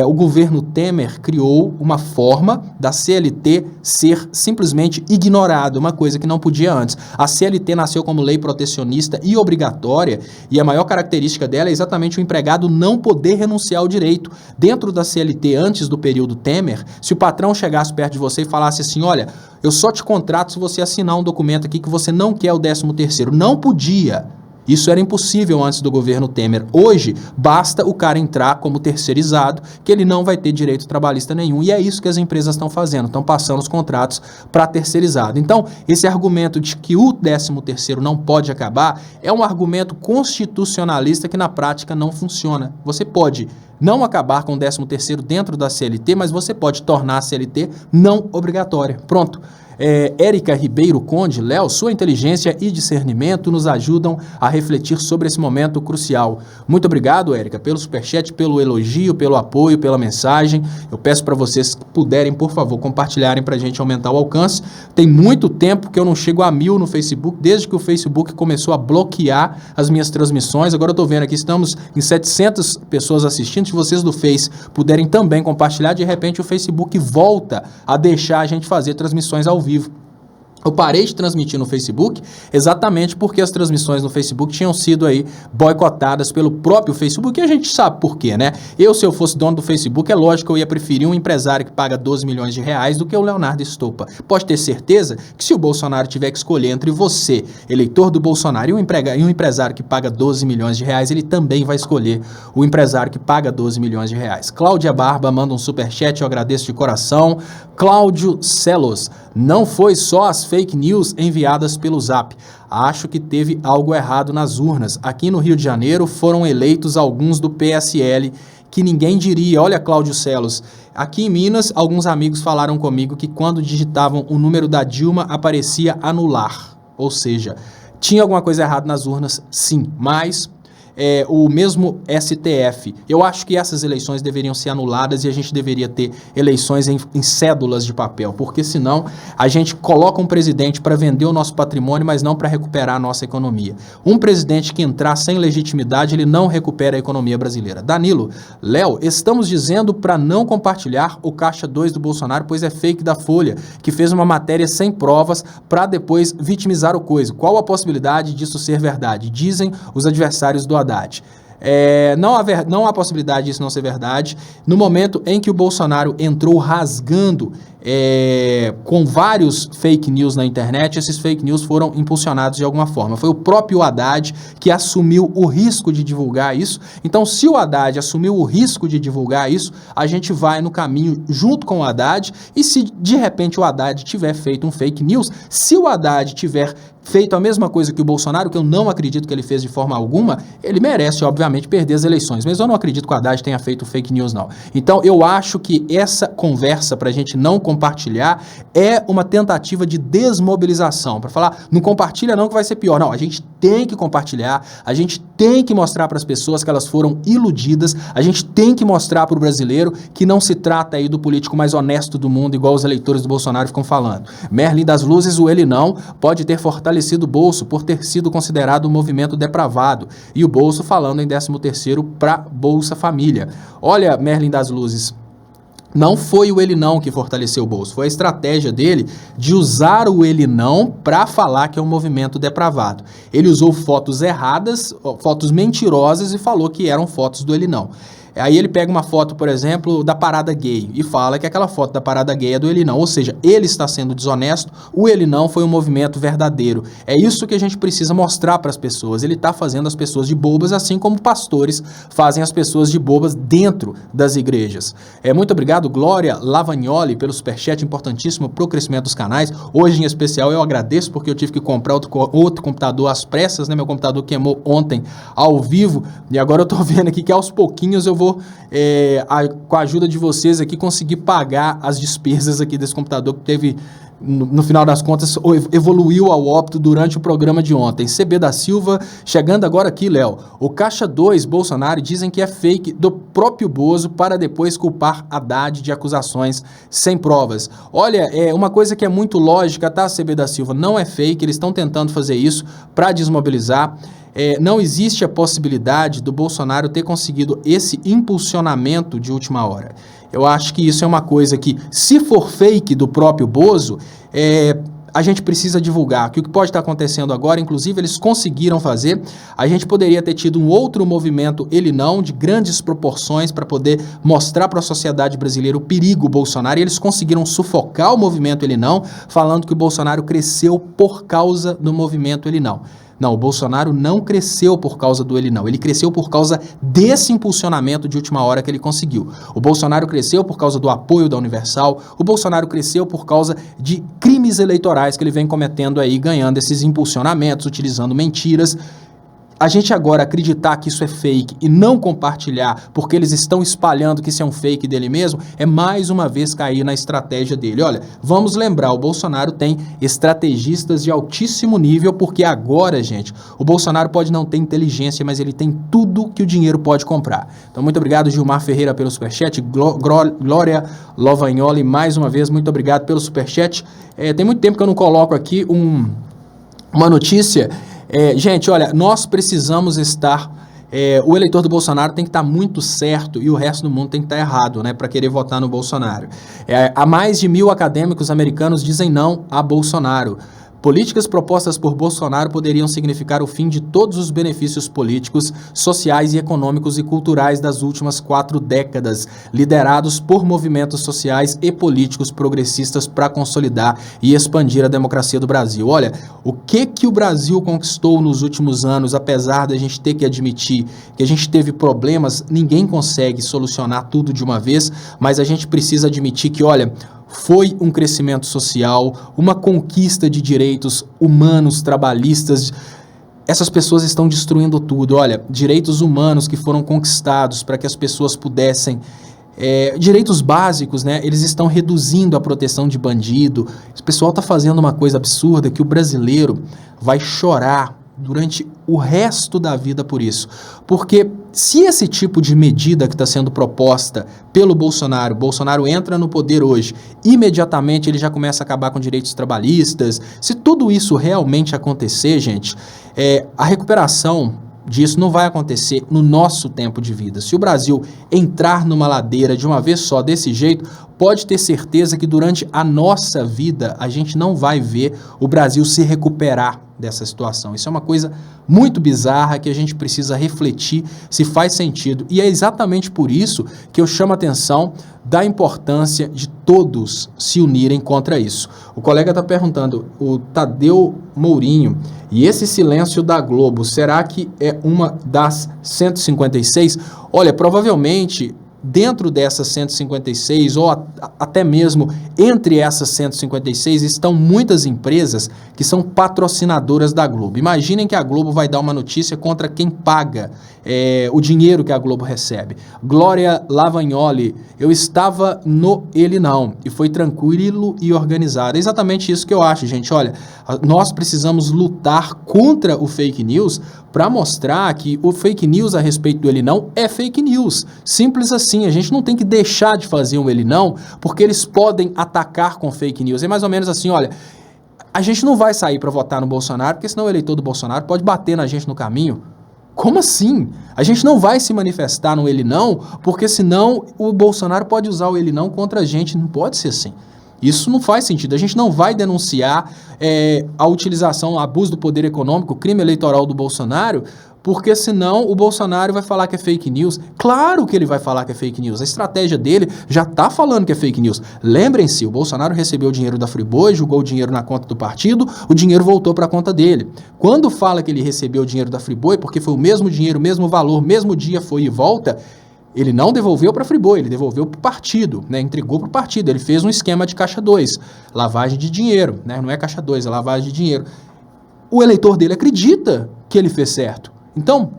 O governo Temer criou uma forma da CLT ser simplesmente ignorada, uma coisa que não podia antes. A CLT nasceu como lei protecionista e obrigatória, e a maior característica dela é exatamente o empregado não poder renunciar ao direito. Dentro da CLT, antes do período Temer, se o patrão chegasse perto de você e falasse assim, olha, eu só te contrato se você assinar um documento aqui que você não quer o 13º. Não podia. Isso era impossível antes do governo Temer. Hoje, basta o cara entrar como terceirizado, que ele não vai ter direito trabalhista nenhum. E é isso que as empresas estão fazendo, estão passando os contratos para terceirizado. Então, esse argumento de que o 13º não pode acabar é um argumento constitucionalista que na prática não funciona. Você pode não acabar com o 13º dentro da CLT, mas você pode tornar a CLT não obrigatória. Pronto. Érica Ribeiro Conde, Léo, sua inteligência e discernimento nos ajudam a refletir sobre esse momento crucial. Muito obrigado, Érica, pelo superchat, pelo elogio, pelo apoio, pela mensagem. Eu peço para vocês que puderem, por favor, compartilharem para a gente aumentar o alcance. Tem muito tempo que eu não chego a 1000 no Facebook, desde que o Facebook começou a bloquear as minhas transmissões. Agora eu estou vendo aqui, estamos em 700 pessoas assistindo. se vocês do Face puderem também compartilhar, de repente o Facebook volta a deixar a gente fazer transmissões ao vivo. Eu parei de transmitir no Facebook exatamente porque as transmissões no Facebook tinham sido aí boicotadas pelo próprio Facebook, e a gente sabe por quê, né? Se eu fosse dono do Facebook, é lógico que eu ia preferir um empresário que paga 12 milhões de reais do que o Leonardo Stoppa. Pode ter certeza que se o Bolsonaro tiver que escolher entre você, eleitor do Bolsonaro, e um empresário que paga 12 milhões de reais, ele também vai escolher o empresário que paga 12 milhões de reais. Cláudia Barba manda um superchat, eu agradeço de coração. Cláudio Celos, não foi só as fake news enviadas pelo Zap. Acho que teve algo errado nas urnas. Aqui no Rio de Janeiro foram eleitos alguns do PSL que ninguém diria. Olha, Cláudio Celos, aqui em Minas, alguns amigos falaram comigo que quando digitavam o número da Dilma, aparecia anular. Ou seja, tinha alguma coisa errada nas urnas, sim, mas... o mesmo STF. Eu acho que essas eleições deveriam ser anuladas e a gente deveria ter eleições em cédulas de papel, porque senão a gente coloca um presidente para vender o nosso patrimônio, mas não para recuperar a nossa economia. Um presidente que entrar sem legitimidade, ele não recupera a economia brasileira. Danilo, Léo, estamos dizendo para não compartilhar o Caixa 2 do Bolsonaro, pois é fake da Folha, que fez uma matéria sem provas para depois vitimizar o coisa. Qual a possibilidade disso ser verdade? Dizem os adversários do Haddad. Não há possibilidade disso não ser verdade. No momento em que o Bolsonaro entrou rasgando com vários fake news na internet, esses fake news foram impulsionados de alguma forma. Foi o próprio Haddad que assumiu o risco de divulgar isso. Então, se o Haddad assumiu o risco de divulgar isso, a gente vai no caminho junto com o Haddad, e se de repente o Haddad tiver feito um fake news, se o Haddad tiver feito a mesma coisa que o Bolsonaro, que eu não acredito que ele fez de forma alguma, ele merece, obviamente, perder as eleições. Mas eu não acredito que o Haddad tenha feito fake news, não. Então, eu acho que essa conversa, para a gente não compartilhar, é uma tentativa de desmobilização. Para falar, não compartilha não que vai ser pior. Não, a gente tem que compartilhar, a gente tem que mostrar para as pessoas que elas foram iludidas, a gente tem que mostrar para o brasileiro que não se trata aí do político mais honesto do mundo, igual os eleitores do Bolsonaro ficam falando. Merlin das Luzes, o ele não, pode ter fortalecido o Bolso por ter sido considerado um movimento depravado, e o Bolso falando em 13º para Bolsa Família. Olha, Merlin das Luzes, não foi o ele não que fortaleceu o Bolso, foi a estratégia dele de usar o ele não para falar que é um movimento depravado. Ele usou fotos erradas, fotos mentirosas, e falou que eram fotos do ele não. Aí ele pega uma foto, por exemplo, da parada gay e fala que aquela foto da parada gay é do ele não. Ou seja, ele está sendo desonesto, o ele não foi um movimento verdadeiro. É isso que a gente precisa mostrar para as pessoas. Ele está fazendo as pessoas de bobas, assim como pastores fazem as pessoas de bobas dentro das igrejas. Muito obrigado, Glória Lavagnoli, pelo superchat importantíssimo para o crescimento dos canais. Hoje, em especial, eu agradeço porque eu tive que comprar outro computador às pressas, né? Meu computador queimou ontem ao vivo e agora eu estou vendo aqui que aos pouquinhos eu vou, com a ajuda de vocês aqui, conseguir pagar as despesas aqui desse computador que teve, no final das contas, evoluiu ao óbito durante o programa de ontem. CB da Silva, chegando agora aqui, Léo. O Caixa 2 Bolsonaro dizem que é fake do próprio Bozo para depois culpar Haddad de acusações sem provas. Olha, uma coisa que é muito lógica, tá, CB da Silva? Não é fake, eles estão tentando fazer isso para desmobilizar. Não existe a possibilidade do Bolsonaro ter conseguido esse impulsionamento de última hora. Eu acho que isso é uma coisa que, se for fake do próprio Bozo, a gente precisa divulgar, que o que pode estar acontecendo agora, inclusive eles conseguiram fazer, a gente poderia ter tido um outro movimento, ele não, de grandes proporções, para poder mostrar para a sociedade brasileira o perigo Bolsonaro, e eles conseguiram sufocar o movimento ele não, falando que o Bolsonaro cresceu por causa do movimento ele não. Não, o Bolsonaro não cresceu por causa do ele não, ele cresceu por causa desse impulsionamento de última hora que ele conseguiu. O Bolsonaro cresceu por causa do apoio da Universal, o Bolsonaro cresceu por causa de crimes eleitorais que ele vem cometendo aí, ganhando esses impulsionamentos, utilizando mentiras. A gente agora acreditar que isso é fake e não compartilhar porque eles estão espalhando que isso é um fake dele mesmo, é mais uma vez cair na estratégia dele. Olha, vamos lembrar, o Bolsonaro tem estrategistas de altíssimo nível, porque agora, gente, o Bolsonaro pode não ter inteligência, mas ele tem tudo que o dinheiro pode comprar. Então, muito obrigado, Gilmar Ferreira, pelo superchat. Glória Lovagnoli, mais uma vez, muito obrigado pelo superchat. Tem muito tempo que eu não coloco aqui uma notícia. Gente, olha, nós precisamos estar o eleitor do Bolsonaro tem que estar muito certo e o resto do mundo tem que estar errado, né, para querer votar no Bolsonaro. Há mais de 1.000 acadêmicos americanos dizem não a Bolsonaro. Políticas propostas por Bolsonaro poderiam significar o fim de todos os benefícios políticos, sociais e econômicos e culturais das últimas 4 décadas, liderados por movimentos sociais e políticos progressistas para consolidar e expandir a democracia do Brasil. Olha, o que o Brasil conquistou nos últimos anos, apesar da gente ter que admitir que a gente teve problemas, ninguém consegue solucionar tudo de uma vez, mas a gente precisa admitir que, olha, foi um crescimento social, uma conquista de direitos humanos, trabalhistas. Essas pessoas estão destruindo tudo. Olha, direitos humanos que foram conquistados para que as pessoas pudessem... direitos básicos, né? Eles estão reduzindo a proteção de bandido. Esse pessoal está fazendo uma coisa absurda que o brasileiro vai chorar durante o resto da vida por isso. Porque se esse tipo de medida que está sendo proposta pelo Bolsonaro entra no poder hoje, imediatamente ele já começa a acabar com direitos trabalhistas. Se tudo isso realmente acontecer, gente, a recuperação disso não vai acontecer no nosso tempo de vida. Se o Brasil entrar numa ladeira de uma vez só desse jeito, pode ter certeza que durante a nossa vida a gente não vai ver o Brasil se recuperar dessa situação. Isso é uma coisa muito bizarra que a gente precisa refletir se faz sentido. E é exatamente por isso que eu chamo a atenção da importância de todos se unirem contra isso. O colega está perguntando, o Tadeu Mourinho, e esse silêncio da Globo, será que é uma das 156? Olha, provavelmente dentro dessas 156, ou até mesmo entre essas 156, estão muitas empresas que são patrocinadoras da Globo. Imaginem que a Globo vai dar uma notícia contra quem paga o dinheiro que a Globo recebe. Glória Lavagnoli, eu estava no Ele Não, e foi tranquilo e organizado. É exatamente isso que eu acho, gente. Olha, nós precisamos lutar contra o fake news para mostrar que o fake news a respeito do Ele Não é fake news. Simples assim, a gente não tem que deixar de fazer um Ele Não, porque eles podem atacar com fake news. É mais ou menos assim, olha, a gente não vai sair para votar no Bolsonaro, porque senão o eleitor do Bolsonaro pode bater na gente no caminho. Como assim? A gente não vai se manifestar no Ele Não, porque senão o Bolsonaro pode usar o Ele Não contra a gente. Não pode ser assim. Isso não faz sentido. A gente não vai denunciar a utilização, o abuso do poder econômico, o crime eleitoral do Bolsonaro, porque senão o Bolsonaro vai falar que é fake news. Claro que ele vai falar que é fake news. A estratégia dele já está falando que é fake news. Lembrem-se, o Bolsonaro recebeu o dinheiro da Friboi, jogou o dinheiro na conta do partido, o dinheiro voltou para a conta dele. Quando fala que ele recebeu o dinheiro da Friboi, porque foi o mesmo dinheiro, mesmo valor, mesmo dia, foi e volta, ele não devolveu para a Friboi, ele devolveu para o partido, né? Entregou para o partido. Ele fez um esquema de caixa 2, lavagem de dinheiro, né? Não é caixa 2, é lavagem de dinheiro. O eleitor dele acredita que ele fez certo. Então,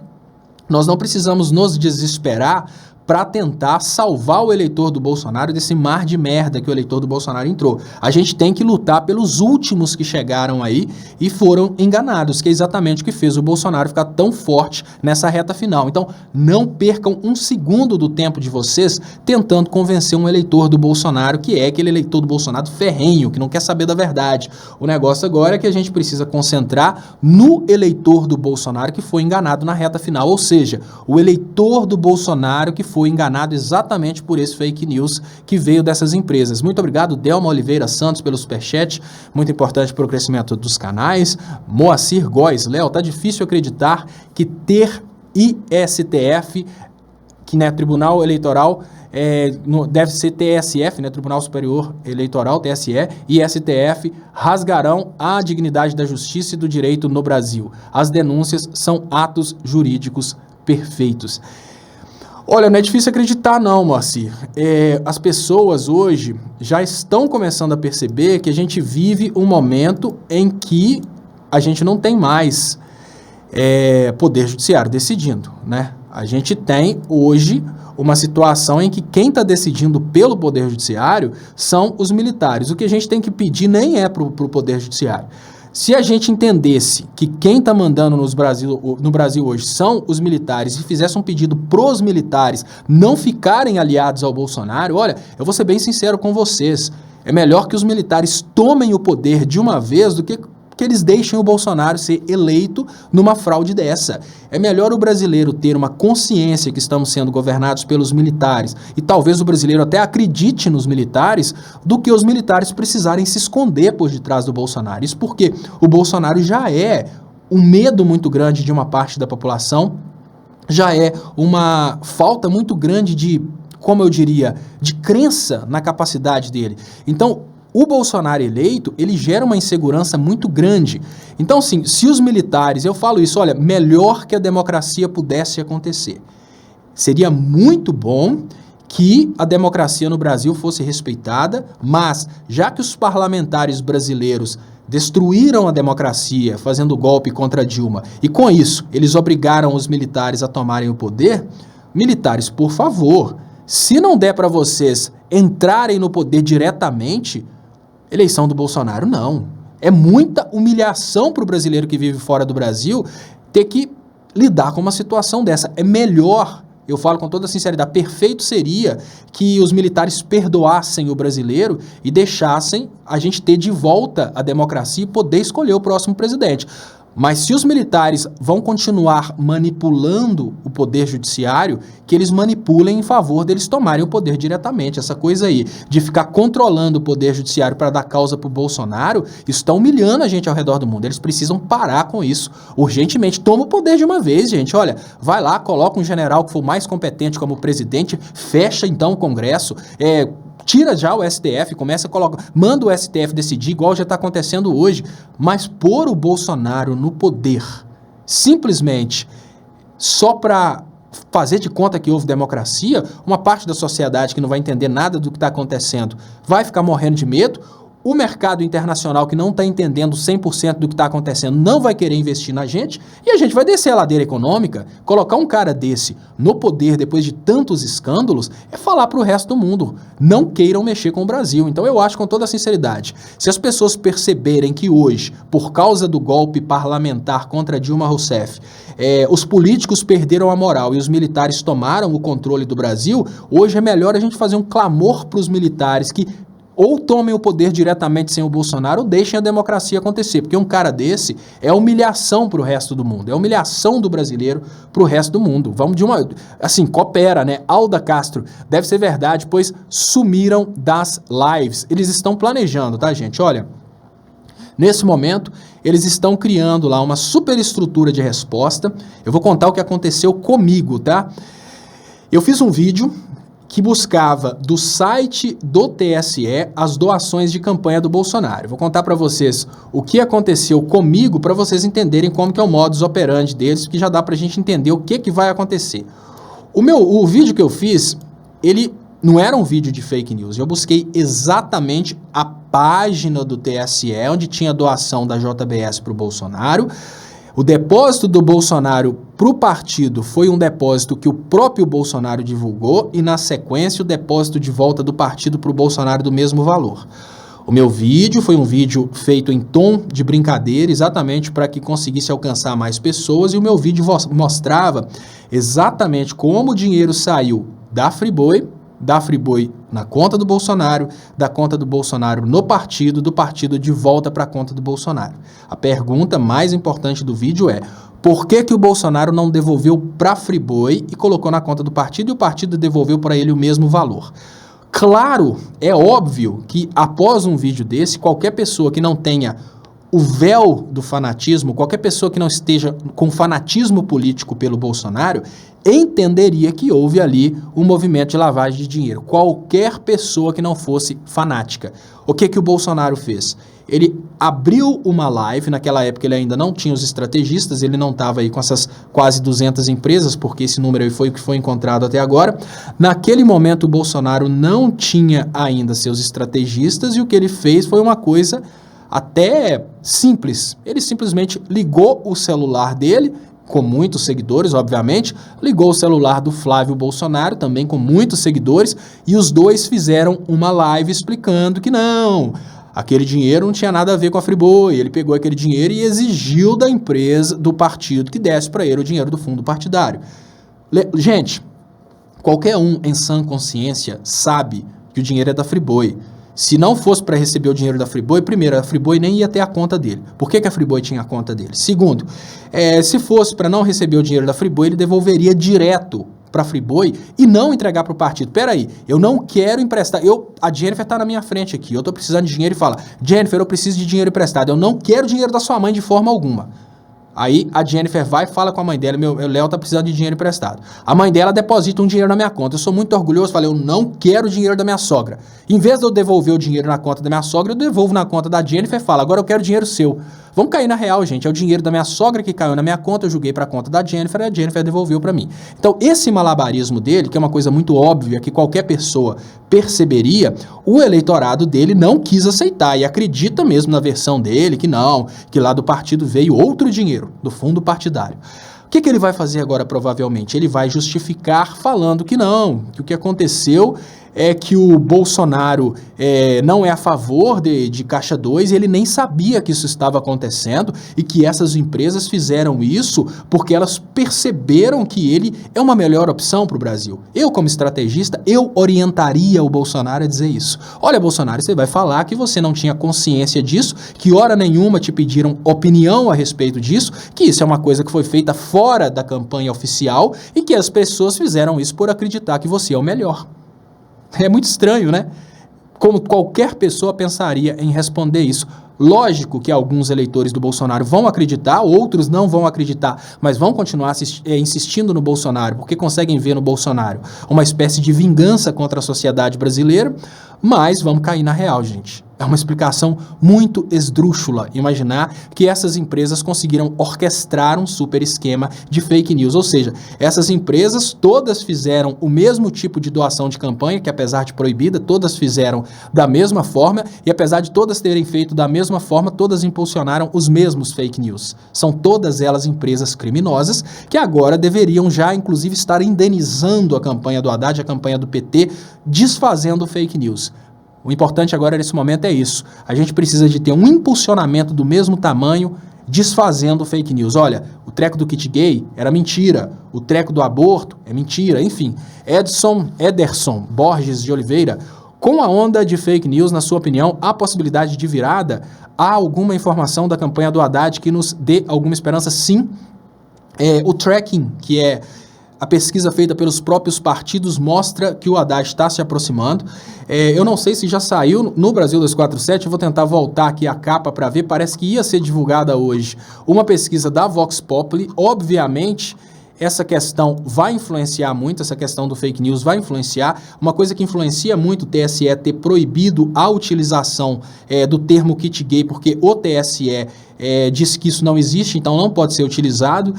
nós não precisamos nos desesperar para tentar salvar o eleitor do Bolsonaro desse mar de merda que o eleitor do Bolsonaro entrou. A gente tem que lutar pelos últimos que chegaram aí e foram enganados, que é exatamente o que fez o Bolsonaro ficar tão forte nessa reta final. Então, não percam um segundo do tempo de vocês tentando convencer um eleitor do Bolsonaro, que é aquele eleitor do Bolsonaro ferrenho, que não quer saber da verdade. O negócio agora é que a gente precisa concentrar no eleitor do Bolsonaro que foi enganado na reta final, ou seja, o eleitor do Bolsonaro que foi enganado exatamente por esse fake news que veio dessas empresas. Muito obrigado, Delma Oliveira Santos, pelo superchat, muito importante para o crescimento dos canais. Moacir Góes, Léo, tá difícil acreditar que ter ISTF, que né, Tribunal Eleitoral, deve ser TSF, né, Tribunal Superior Eleitoral, TSE, e STF rasgarão a dignidade da justiça e do direito no Brasil. As denúncias são atos jurídicos perfeitos. Olha, não é difícil acreditar não, Moacir. As pessoas hoje já estão começando a perceber que a gente vive um momento em que a gente não tem mais poder judiciário decidindo, né? A gente tem hoje uma situação em que quem está decidindo pelo poder judiciário são os militares. O que a gente tem que pedir nem é para o poder judiciário. Se a gente entendesse que quem está mandando no Brasil hoje são os militares e fizesse um pedido pros militares não ficarem aliados ao Bolsonaro, olha, eu vou ser bem sincero com vocês, é melhor que os militares tomem o poder de uma vez do que que eles deixem o Bolsonaro ser eleito numa fraude dessa. É melhor o brasileiro ter uma consciência que estamos sendo governados pelos militares, e talvez o brasileiro até acredite nos militares, do que os militares precisarem se esconder por detrás do Bolsonaro. Isso porque o Bolsonaro já é um medo muito grande de uma parte da população, já é uma falta muito grande de, como eu diria, de crença na capacidade dele. Então, o Bolsonaro eleito, ele gera uma insegurança muito grande. Então, assim, se os militares, eu falo isso, olha, melhor que a democracia pudesse acontecer. Seria muito bom que a democracia no Brasil fosse respeitada, mas já que os parlamentares brasileiros destruíram a democracia fazendo golpe contra Dilma, e com isso eles obrigaram os militares a tomarem o poder, militares, por favor, se não der para vocês entrarem no poder diretamente, eleição do Bolsonaro, não. É muita humilhação para o brasileiro que vive fora do Brasil ter que lidar com uma situação dessa. É melhor, eu falo com toda sinceridade, perfeito seria que os militares perdoassem o brasileiro e deixassem a gente ter de volta a democracia e poder escolher o próximo presidente. Mas se os militares vão continuar manipulando o poder judiciário, que eles manipulem em favor deles tomarem o poder diretamente. Essa coisa aí de ficar controlando o poder judiciário para dar causa para o Bolsonaro, isso está humilhando a gente ao redor do mundo. Eles precisam parar com isso urgentemente. Toma o poder de uma vez, gente. Olha, vai lá, coloca um general que for mais competente como presidente, fecha então o Congresso, tira já o STF, começa a colocar, manda o STF decidir, igual já está acontecendo hoje, mas pôr o Bolsonaro no poder, simplesmente só para fazer de conta que houve democracia, uma parte da sociedade que não vai entender nada do que está acontecendo vai ficar morrendo de medo, o mercado internacional que não está entendendo 100% do que está acontecendo não vai querer investir na gente e a gente vai descer a ladeira econômica. Colocar um cara desse no poder depois de tantos escândalos é falar para o resto do mundo, não queiram mexer com o Brasil. Então eu acho com toda a sinceridade, se as pessoas perceberem que hoje, por causa do golpe parlamentar contra Dilma Rousseff, os políticos perderam a moral e os militares tomaram o controle do Brasil, hoje é melhor a gente fazer um clamor para os militares que ou tomem o poder diretamente sem o Bolsonaro ou deixem a democracia acontecer, porque um cara desse é humilhação para o resto do mundo, é humilhação do brasileiro para o resto do mundo. Vamos de uma, assim, coopera, né? Alda Castro, deve ser verdade, pois sumiram das lives. Eles estão planejando, tá, gente? Olha, nesse momento, eles estão criando lá uma superestrutura de resposta. Eu vou contar o que aconteceu comigo, tá? Eu fiz um vídeo que buscava do site do TSE as doações de campanha do Bolsonaro. Vou contar para vocês o que aconteceu comigo para vocês entenderem como que é o modus operandi deles, que já dá para a gente entender o que vai acontecer. O vídeo que eu fiz, ele não era um vídeo de fake news. Eu busquei exatamente a página do TSE, onde tinha doação da JBS para o Bolsonaro. O depósito do Bolsonaro para o partido foi um depósito que o próprio Bolsonaro divulgou e, na sequência, o depósito de volta do partido para o Bolsonaro do mesmo valor. O meu vídeo foi um vídeo feito em tom de brincadeira, exatamente para que conseguisse alcançar mais pessoas, e o meu vídeo mostrava exatamente como o dinheiro saiu da Friboi na conta do Bolsonaro, da conta do Bolsonaro no partido, do partido de volta para a conta do Bolsonaro. A pergunta mais importante do vídeo é: por que que o Bolsonaro não devolveu para a Friboi e colocou na conta do partido e o partido devolveu para ele o mesmo valor? Claro, é óbvio que após um vídeo desse, qualquer pessoa que não tenha o véu do fanatismo, qualquer pessoa que não esteja com fanatismo político pelo Bolsonaro, entenderia que houve ali um movimento de lavagem de dinheiro. Qualquer pessoa que não fosse fanática. O que que o Bolsonaro fez? Ele abriu uma live, naquela época ele ainda não tinha os estrategistas, ele não estava aí com essas quase 200 empresas, porque esse número aí foi o que foi encontrado até agora. Naquele momento o Bolsonaro não tinha ainda seus estrategistas e o que ele fez foi uma coisa até simples. Ele simplesmente ligou o celular dele, com muitos seguidores, obviamente, ligou o celular do Flávio Bolsonaro, também com muitos seguidores, e os dois fizeram uma live explicando que não, aquele dinheiro não tinha nada a ver com a Friboi, ele pegou aquele dinheiro e exigiu da empresa, do partido, que desse para ele o dinheiro do fundo partidário. Gente, qualquer um em sã consciência sabe que o dinheiro é da Friboi. Se não fosse para receber o dinheiro da Friboi, primeiro, a Friboi nem ia ter a conta dele. Por que a Friboi tinha a conta dele? Segundo, se fosse para não receber o dinheiro da Friboi, ele devolveria direto para a Friboi e não entregar para o partido. Peraí, eu não quero emprestar. A Jennifer está na minha frente aqui, eu estou precisando de dinheiro e fala, Jennifer, eu preciso de dinheiro emprestado. Eu não quero dinheiro da sua mãe de forma alguma. Aí a Jennifer vai e fala com a mãe dela, meu Léo tá precisando de dinheiro emprestado. A mãe dela deposita um dinheiro na minha conta. Eu sou muito orgulhoso, falei, eu não quero dinheiro da minha sogra. Em vez de eu devolver o dinheiro na conta da minha sogra, eu devolvo na conta da Jennifer e falo, agora eu quero dinheiro seu. Vamos cair na real, gente. É o dinheiro da minha sogra que caiu na minha conta, eu joguei para a conta da Jennifer e a Jennifer devolveu para mim. Então, esse malabarismo dele, que é uma coisa muito óbvia, que qualquer pessoa perceberia, o eleitorado dele não quis aceitar e acredita mesmo na versão dele que não, que lá do partido veio outro dinheiro, do fundo partidário. O que ele vai fazer agora, provavelmente? Ele vai justificar falando que não, que o que aconteceu é que o Bolsonaro não é a favor de Caixa 2 e ele nem sabia que isso estava acontecendo e que essas empresas fizeram isso porque elas perceberam que ele é uma melhor opção para o Brasil. Eu, como estrategista, eu orientaria o Bolsonaro a dizer isso. Olha, Bolsonaro, você vai falar que você não tinha consciência disso, que hora nenhuma te pediram opinião a respeito disso, que isso é uma coisa que foi feita fora da campanha oficial e que as pessoas fizeram isso por acreditar que você é o melhor. É muito estranho, né? Como qualquer pessoa pensaria em responder isso. Lógico que alguns eleitores do Bolsonaro vão acreditar, outros não vão acreditar, mas vão continuar insistindo no Bolsonaro, porque conseguem ver no Bolsonaro uma espécie de vingança contra a sociedade brasileira, mas vamos cair na real, gente. É uma explicação muito esdrúxula imaginar que essas empresas conseguiram orquestrar um super esquema de fake news, ou seja, essas empresas todas fizeram o mesmo tipo de doação de campanha, que apesar de proibida, todas fizeram da mesma forma, e apesar de todas terem feito da mesma forma, todas impulsionaram os mesmos fake news. São todas elas empresas criminosas que agora deveriam já, inclusive, estar indenizando a campanha do Haddad, a campanha do PT, desfazendo fake news. O importante agora nesse momento é isso. A gente precisa de ter um impulsionamento do mesmo tamanho, desfazendo fake news. Olha, o treco do kit gay era mentira, o treco do aborto é mentira, enfim. Ederson Borges de Oliveira, com a onda de fake news, na sua opinião, há possibilidade de virada? Há alguma informação da campanha do Haddad que nos dê alguma esperança? Sim. O tracking, que é a pesquisa feita pelos próprios partidos, mostra que o Haddad está se aproximando. Eu não sei se já saiu no Brasil 247, eu vou tentar voltar aqui a capa para ver, parece que ia ser divulgada hoje uma pesquisa da Vox Populi. Obviamente, essa questão vai influenciar muito, essa questão do fake news vai influenciar. Uma coisa que influencia muito o TSE ter proibido a utilização do termo kit gay, porque o TSE diz que isso não existe, então não pode ser utilizado.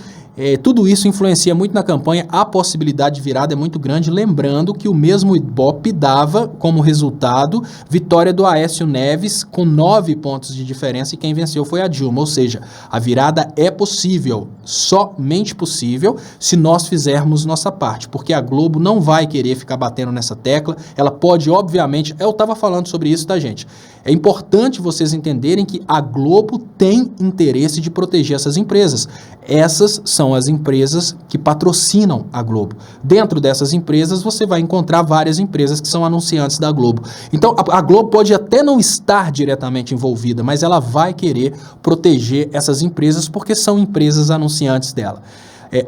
Tudo isso influencia muito na campanha, a possibilidade de virada é muito grande, lembrando que o mesmo Ibope dava como resultado vitória do Aécio Neves com 9 pontos de diferença e quem venceu foi a Dilma, ou seja, a virada é possível, somente possível se nós fizermos nossa parte, porque a Globo não vai querer ficar batendo nessa tecla, ela pode obviamente, eu estava falando sobre isso, tá gente? É importante vocês entenderem que a Globo tem interesse de proteger essas empresas. Essas são as empresas que patrocinam a Globo. Dentro dessas empresas, você vai encontrar várias empresas que são anunciantes da Globo. Então, a Globo pode até não estar diretamente envolvida, mas ela vai querer proteger essas empresas porque são empresas anunciantes dela.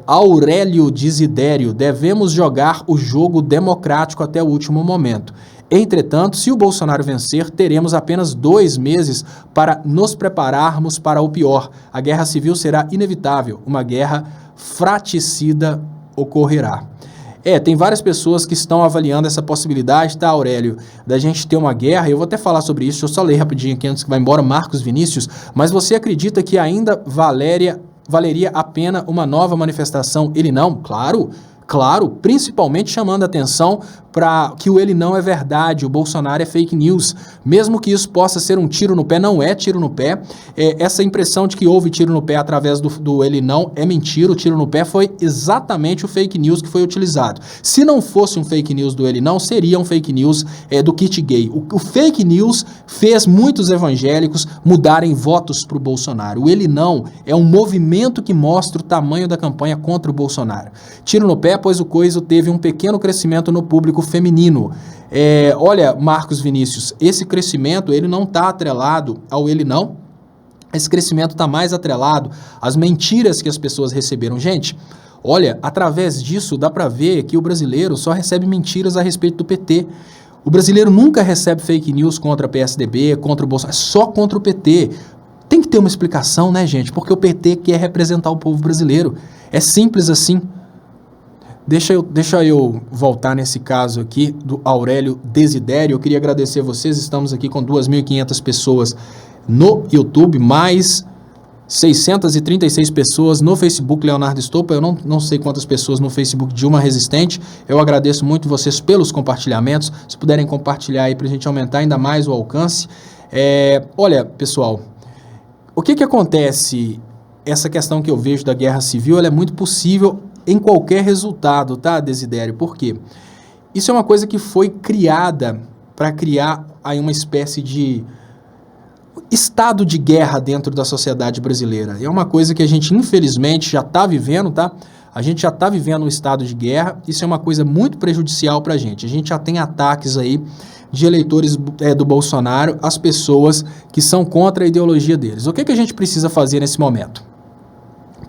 Aurélio Desidério, devemos jogar o jogo democrático até o último momento. Entretanto, se o Bolsonaro vencer, teremos apenas 2 meses para nos prepararmos para o pior. A guerra civil será inevitável, uma guerra fratricida ocorrerá. Tem várias pessoas que estão avaliando essa possibilidade, tá, Aurélio, da gente ter uma guerra. Eu vou até falar sobre isso, deixa eu só ler rapidinho aqui antes que vá embora Marcos Vinícius, mas você acredita que ainda valeria a pena uma nova manifestação? Ele não? Claro, principalmente chamando a atenção para que o ele não é verdade, o Bolsonaro é fake news, mesmo que isso possa ser um tiro no pé, não é tiro no pé, essa impressão de que houve tiro no pé através do ele não é mentira, o tiro no pé foi exatamente o fake news que foi utilizado. Se não fosse um fake news do ele não, seria um fake news do kit gay. O fake news fez muitos evangélicos mudarem votos para o Bolsonaro. O ele não é um movimento que mostra o tamanho da campanha contra o Bolsonaro. Tiro no pé, pois o coiso teve um pequeno crescimento no público feminino. Olha, Marcos Vinícius, esse crescimento ele não está atrelado ao ele não. Esse crescimento está mais atrelado às mentiras que as pessoas receberam. Gente, olha, através disso dá para ver que o brasileiro só recebe mentiras a respeito do PT. O brasileiro nunca recebe fake news contra a PSDB, contra o Bolsonaro, só contra o PT. Tem que ter uma explicação, né, gente? Porque o PT quer representar o povo brasileiro. É simples assim. Deixa eu voltar nesse caso aqui do Aurélio Desidério. Eu queria agradecer a vocês. Estamos aqui com 2.500 pessoas no YouTube, mais 636 pessoas no Facebook Leonardo Stolpa. Eu não sei quantas pessoas no Facebook Dilma Resistente. Eu agradeço muito vocês pelos compartilhamentos. Se puderem compartilhar aí para a gente aumentar ainda mais o alcance. Olha, pessoal, o que acontece? Essa questão que eu vejo da guerra civil, ela é muito possível em qualquer resultado, tá, Desidério? Por quê? Isso é uma coisa que foi criada para criar aí uma espécie de estado de guerra dentro da sociedade brasileira. É uma coisa que a gente, infelizmente, já está vivendo, tá? A gente já está vivendo um estado de guerra. Isso é uma coisa muito prejudicial para a gente. A gente já tem ataques aí de eleitores do Bolsonaro às pessoas que são contra a ideologia deles. O que a gente precisa fazer nesse momento?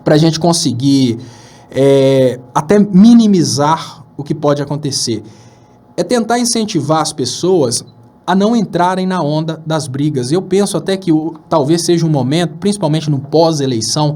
Para a gente conseguir até minimizar o que pode acontecer. É tentar incentivar as pessoas a não entrarem na onda das brigas. Eu penso até que talvez seja um momento, principalmente no pós-eleição,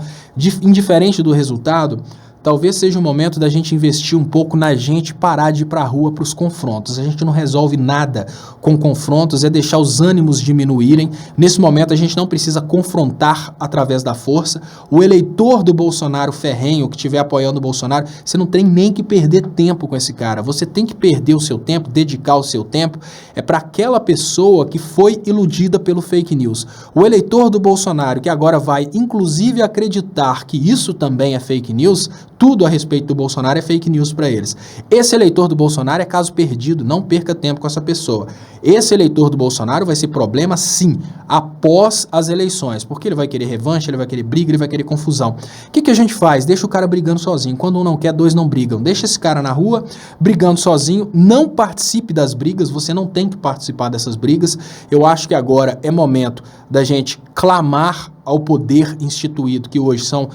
indiferente do resultado, talvez seja o momento da gente investir um pouco na gente, parar de ir para a rua para os confrontos. A gente não resolve nada com confrontos, é deixar os ânimos diminuírem. Nesse momento a gente não precisa confrontar através da força. O eleitor do Bolsonaro ferrenho, que estiver apoiando o Bolsonaro, você não tem nem que perder tempo com esse cara. Você tem que perder o seu tempo, dedicar o seu tempo, para aquela pessoa que foi iludida pelo fake news. O eleitor do Bolsonaro, que agora vai inclusive acreditar que isso também é fake news, tudo a respeito do Bolsonaro é fake news para eles. Esse eleitor do Bolsonaro é caso perdido, não perca tempo com essa pessoa. Esse eleitor do Bolsonaro vai ser problema, sim, após as eleições, porque ele vai querer revanche, ele vai querer briga, ele vai querer confusão. O que a gente faz? Deixa o cara brigando sozinho. Quando um não quer, dois não brigam. Deixa esse cara na rua, brigando sozinho, não participe das brigas, você não tem que participar dessas brigas. Eu acho que agora é momento da gente clamar ao poder instituído, que hoje são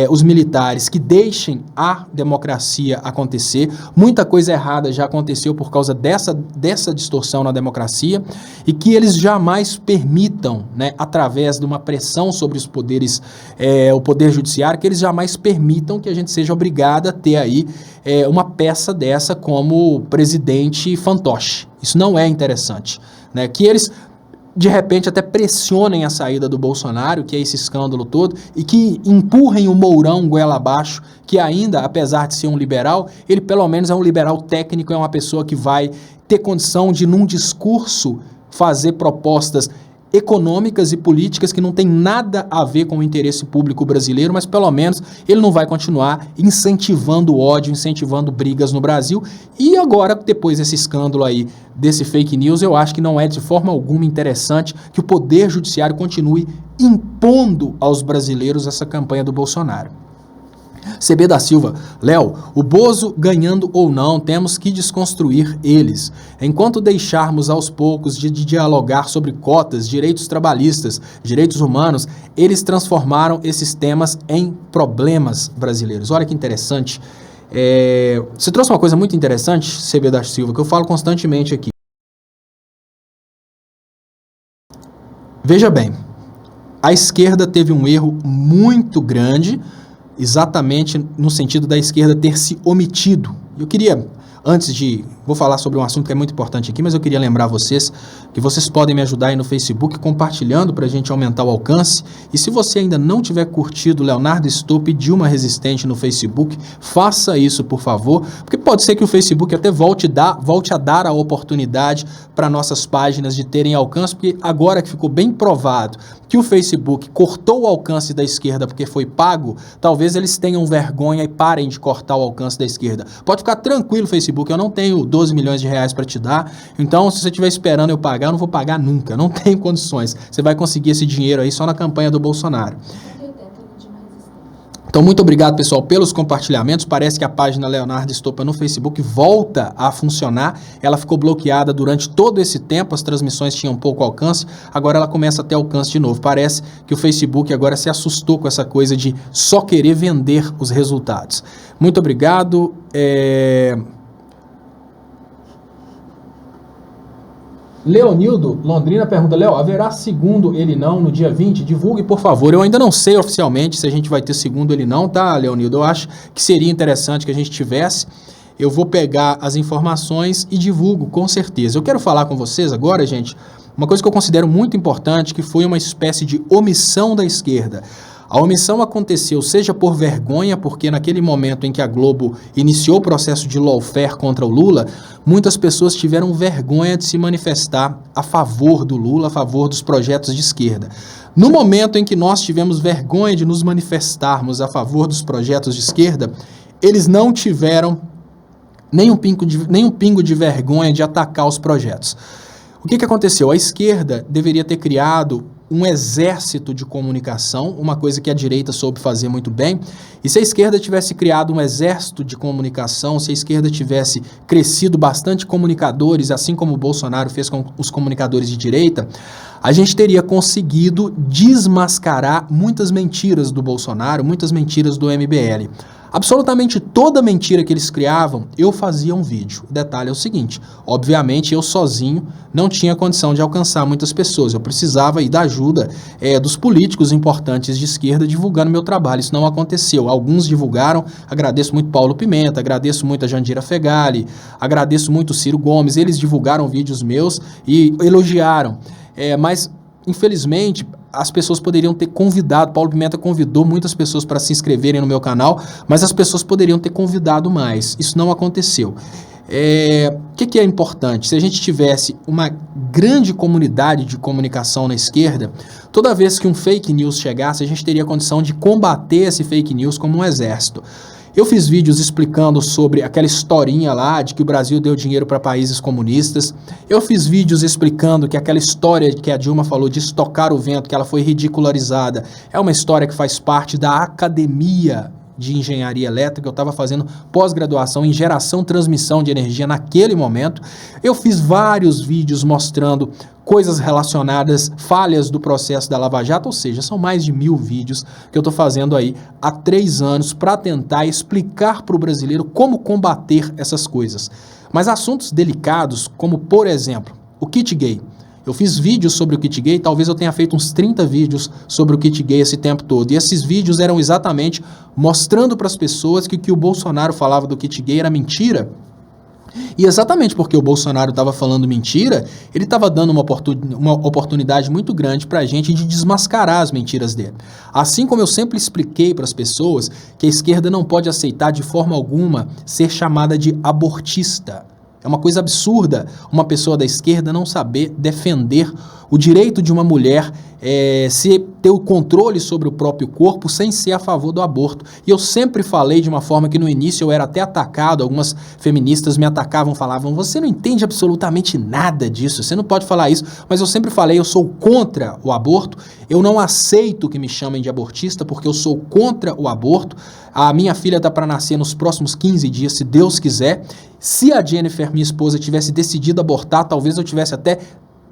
os militares, que deixem a democracia acontecer. Muita coisa errada já aconteceu por causa dessa distorção na democracia, e que eles jamais permitam, né, através de uma pressão sobre os poderes, o poder judiciário, que eles jamais permitam que a gente seja obrigado a ter aí uma peça dessa como presidente fantoche. Isso não é interessante, né? Que eles de repente até pressionem a saída do Bolsonaro, que é esse escândalo todo, e que empurrem o Mourão goela abaixo, que ainda, apesar de ser um liberal, ele pelo menos é um liberal técnico, é uma pessoa que vai ter condição de, num discurso, fazer propostas econômicas e políticas que não tem nada a ver com o interesse público brasileiro, mas pelo menos ele não vai continuar incentivando ódio, incentivando brigas no Brasil. E agora, depois desse escândalo aí, desse fake news, eu acho que não é de forma alguma interessante que o Poder Judiciário continue impondo aos brasileiros essa campanha do Bolsonaro. CB da Silva, Léo, o Bozo ganhando ou não, temos que desconstruir eles. Enquanto deixarmos aos poucos de dialogar sobre cotas, direitos trabalhistas, direitos humanos, eles transformaram esses temas em problemas brasileiros. Olha que interessante. Você trouxe uma coisa muito interessante, CB da Silva, que eu falo constantemente aqui. Veja bem, a esquerda teve um erro muito grande, exatamente no sentido da esquerda ter se omitido. Eu queria, vou falar sobre um assunto que é muito importante aqui, mas eu queria lembrar vocês que vocês podem me ajudar aí no Facebook compartilhando para a gente aumentar o alcance. E se você ainda não tiver curtido Leonardo Stolpa e Dilma Resistente no Facebook, faça isso, por favor, porque pode ser que o Facebook até volte a dar a oportunidade para nossas páginas de terem alcance, porque agora que ficou bem provado que o Facebook cortou o alcance da esquerda porque foi pago, talvez eles tenham vergonha e parem de cortar o alcance da esquerda. Pode ficar tranquilo, Facebook, eu não tenho 12 milhões de reais para te dar, então se você estiver esperando eu pagar, eu não vou pagar nunca, não tenho condições. Você vai conseguir esse dinheiro aí só na campanha do Bolsonaro. Então, muito obrigado, pessoal, pelos compartilhamentos. Parece que a página Leonardo Estopa no Facebook volta a funcionar. Ela ficou bloqueada durante todo esse tempo, as transmissões tinham pouco alcance, agora ela começa a ter alcance de novo. Parece que o Facebook agora se assustou com essa coisa de só querer vender os resultados. Muito obrigado. Leonildo Londrina pergunta: Léo, haverá segundo ele não no dia 20? Divulgue, por favor. Eu ainda não sei oficialmente se a gente vai ter segundo ele não, tá, Leonildo? Eu acho que seria interessante que a gente tivesse. Eu vou pegar as informações e divulgo, com certeza. Eu quero falar com vocês agora, gente, uma coisa que eu considero muito importante, que foi uma espécie de omissão da esquerda. A omissão aconteceu, seja por vergonha, porque naquele momento em que a Globo iniciou o processo de lawfare contra o Lula, muitas pessoas tiveram vergonha de se manifestar a favor do Lula, a favor dos projetos de esquerda. No momento em que nós tivemos vergonha de nos manifestarmos a favor dos projetos de esquerda, eles não tiveram nem um pingo de vergonha de atacar os projetos. O que aconteceu? A esquerda deveria ter criado um exército de comunicação, uma coisa que a direita soube fazer muito bem, e se a esquerda tivesse criado um exército de comunicação, se a esquerda tivesse crescido bastante comunicadores, assim como o Bolsonaro fez com os comunicadores de direita, a gente teria conseguido desmascarar muitas mentiras do Bolsonaro, muitas mentiras do MBL. Absolutamente toda mentira que eles criavam, eu fazia um vídeo. O detalhe é o seguinte: obviamente eu sozinho não tinha condição de alcançar muitas pessoas, eu precisava aí da ajuda dos políticos importantes de esquerda divulgando meu trabalho. Isso não aconteceu. Alguns divulgaram, agradeço muito Paulo Pimenta, agradeço muito a Jandira Fegali, agradeço muito o Ciro Gomes, eles divulgaram vídeos meus e elogiaram. Mas, infelizmente, as pessoas poderiam ter convidado, Paulo Pimenta convidou muitas pessoas para se inscreverem no meu canal, mas as pessoas poderiam ter convidado mais. Isso não aconteceu. O que é importante? Se a gente tivesse uma grande comunidade de comunicação na esquerda, toda vez que um fake news chegasse, a gente teria condição de combater esse fake news como um exército. Eu fiz vídeos explicando sobre aquela historinha lá de que o Brasil deu dinheiro para países comunistas. Eu fiz vídeos explicando que aquela história que a Dilma falou de estocar o vento, que ela foi ridicularizada, é uma história que faz parte da academia de engenharia elétrica. Eu estava fazendo pós-graduação em geração e transmissão de energia naquele momento. Eu fiz vários vídeos mostrando coisas relacionadas, falhas do processo da Lava Jato, ou seja, são mais de 1000 vídeos que eu estou fazendo aí há 3 anos para tentar explicar para o brasileiro como combater essas coisas. Mas assuntos delicados, como por exemplo, o kit gay. Eu fiz vídeos sobre o kit gay, talvez eu tenha feito uns 30 vídeos sobre o kit gay esse tempo todo. E esses vídeos eram exatamente mostrando para as pessoas que o que o Bolsonaro falava do kit gay era mentira. E exatamente porque o Bolsonaro estava falando mentira, ele estava dando uma oportunidade muito grande para a gente de desmascarar as mentiras dele. Assim como eu sempre expliquei para as pessoas que a esquerda não pode aceitar de forma alguma ser chamada de abortista. É uma coisa absurda uma pessoa da esquerda não saber defender o direito de uma mulher ter o controle sobre o próprio corpo sem ser a favor do aborto. E eu sempre falei de uma forma que no início eu era até atacado, algumas feministas me atacavam, falavam: você não entende absolutamente nada disso, você não pode falar isso, mas eu sempre falei: eu sou contra o aborto, eu não aceito que me chamem de abortista porque eu sou contra o aborto. A minha filha está para nascer nos próximos 15 dias, se Deus quiser. Se a Jennifer, minha esposa, tivesse decidido abortar, talvez eu tivesse até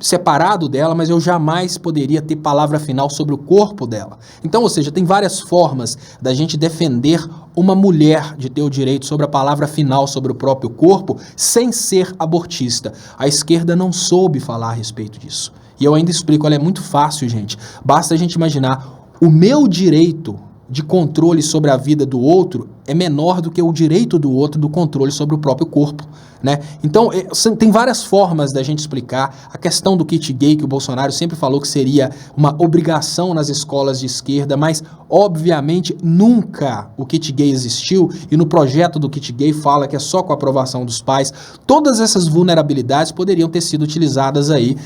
separado dela, mas eu jamais poderia ter palavra final sobre o corpo dela. Então, ou seja, tem várias formas da gente defender uma mulher de ter o direito sobre a palavra final sobre o próprio corpo sem ser abortista. A esquerda não soube falar a respeito disso. E eu ainda explico, olha, é muito fácil, gente. Basta a gente imaginar: o meu direito de controle sobre a vida do outro é menor do que o direito do outro do controle sobre o próprio corpo, né? Então, tem várias formas da gente explicar a questão do kit gay, que o Bolsonaro sempre falou que seria uma obrigação nas escolas de esquerda, mas, obviamente, nunca o kit gay existiu, e no projeto do kit gay fala que é só com a aprovação dos pais. Todas essas vulnerabilidades poderiam ter sido utilizadas aí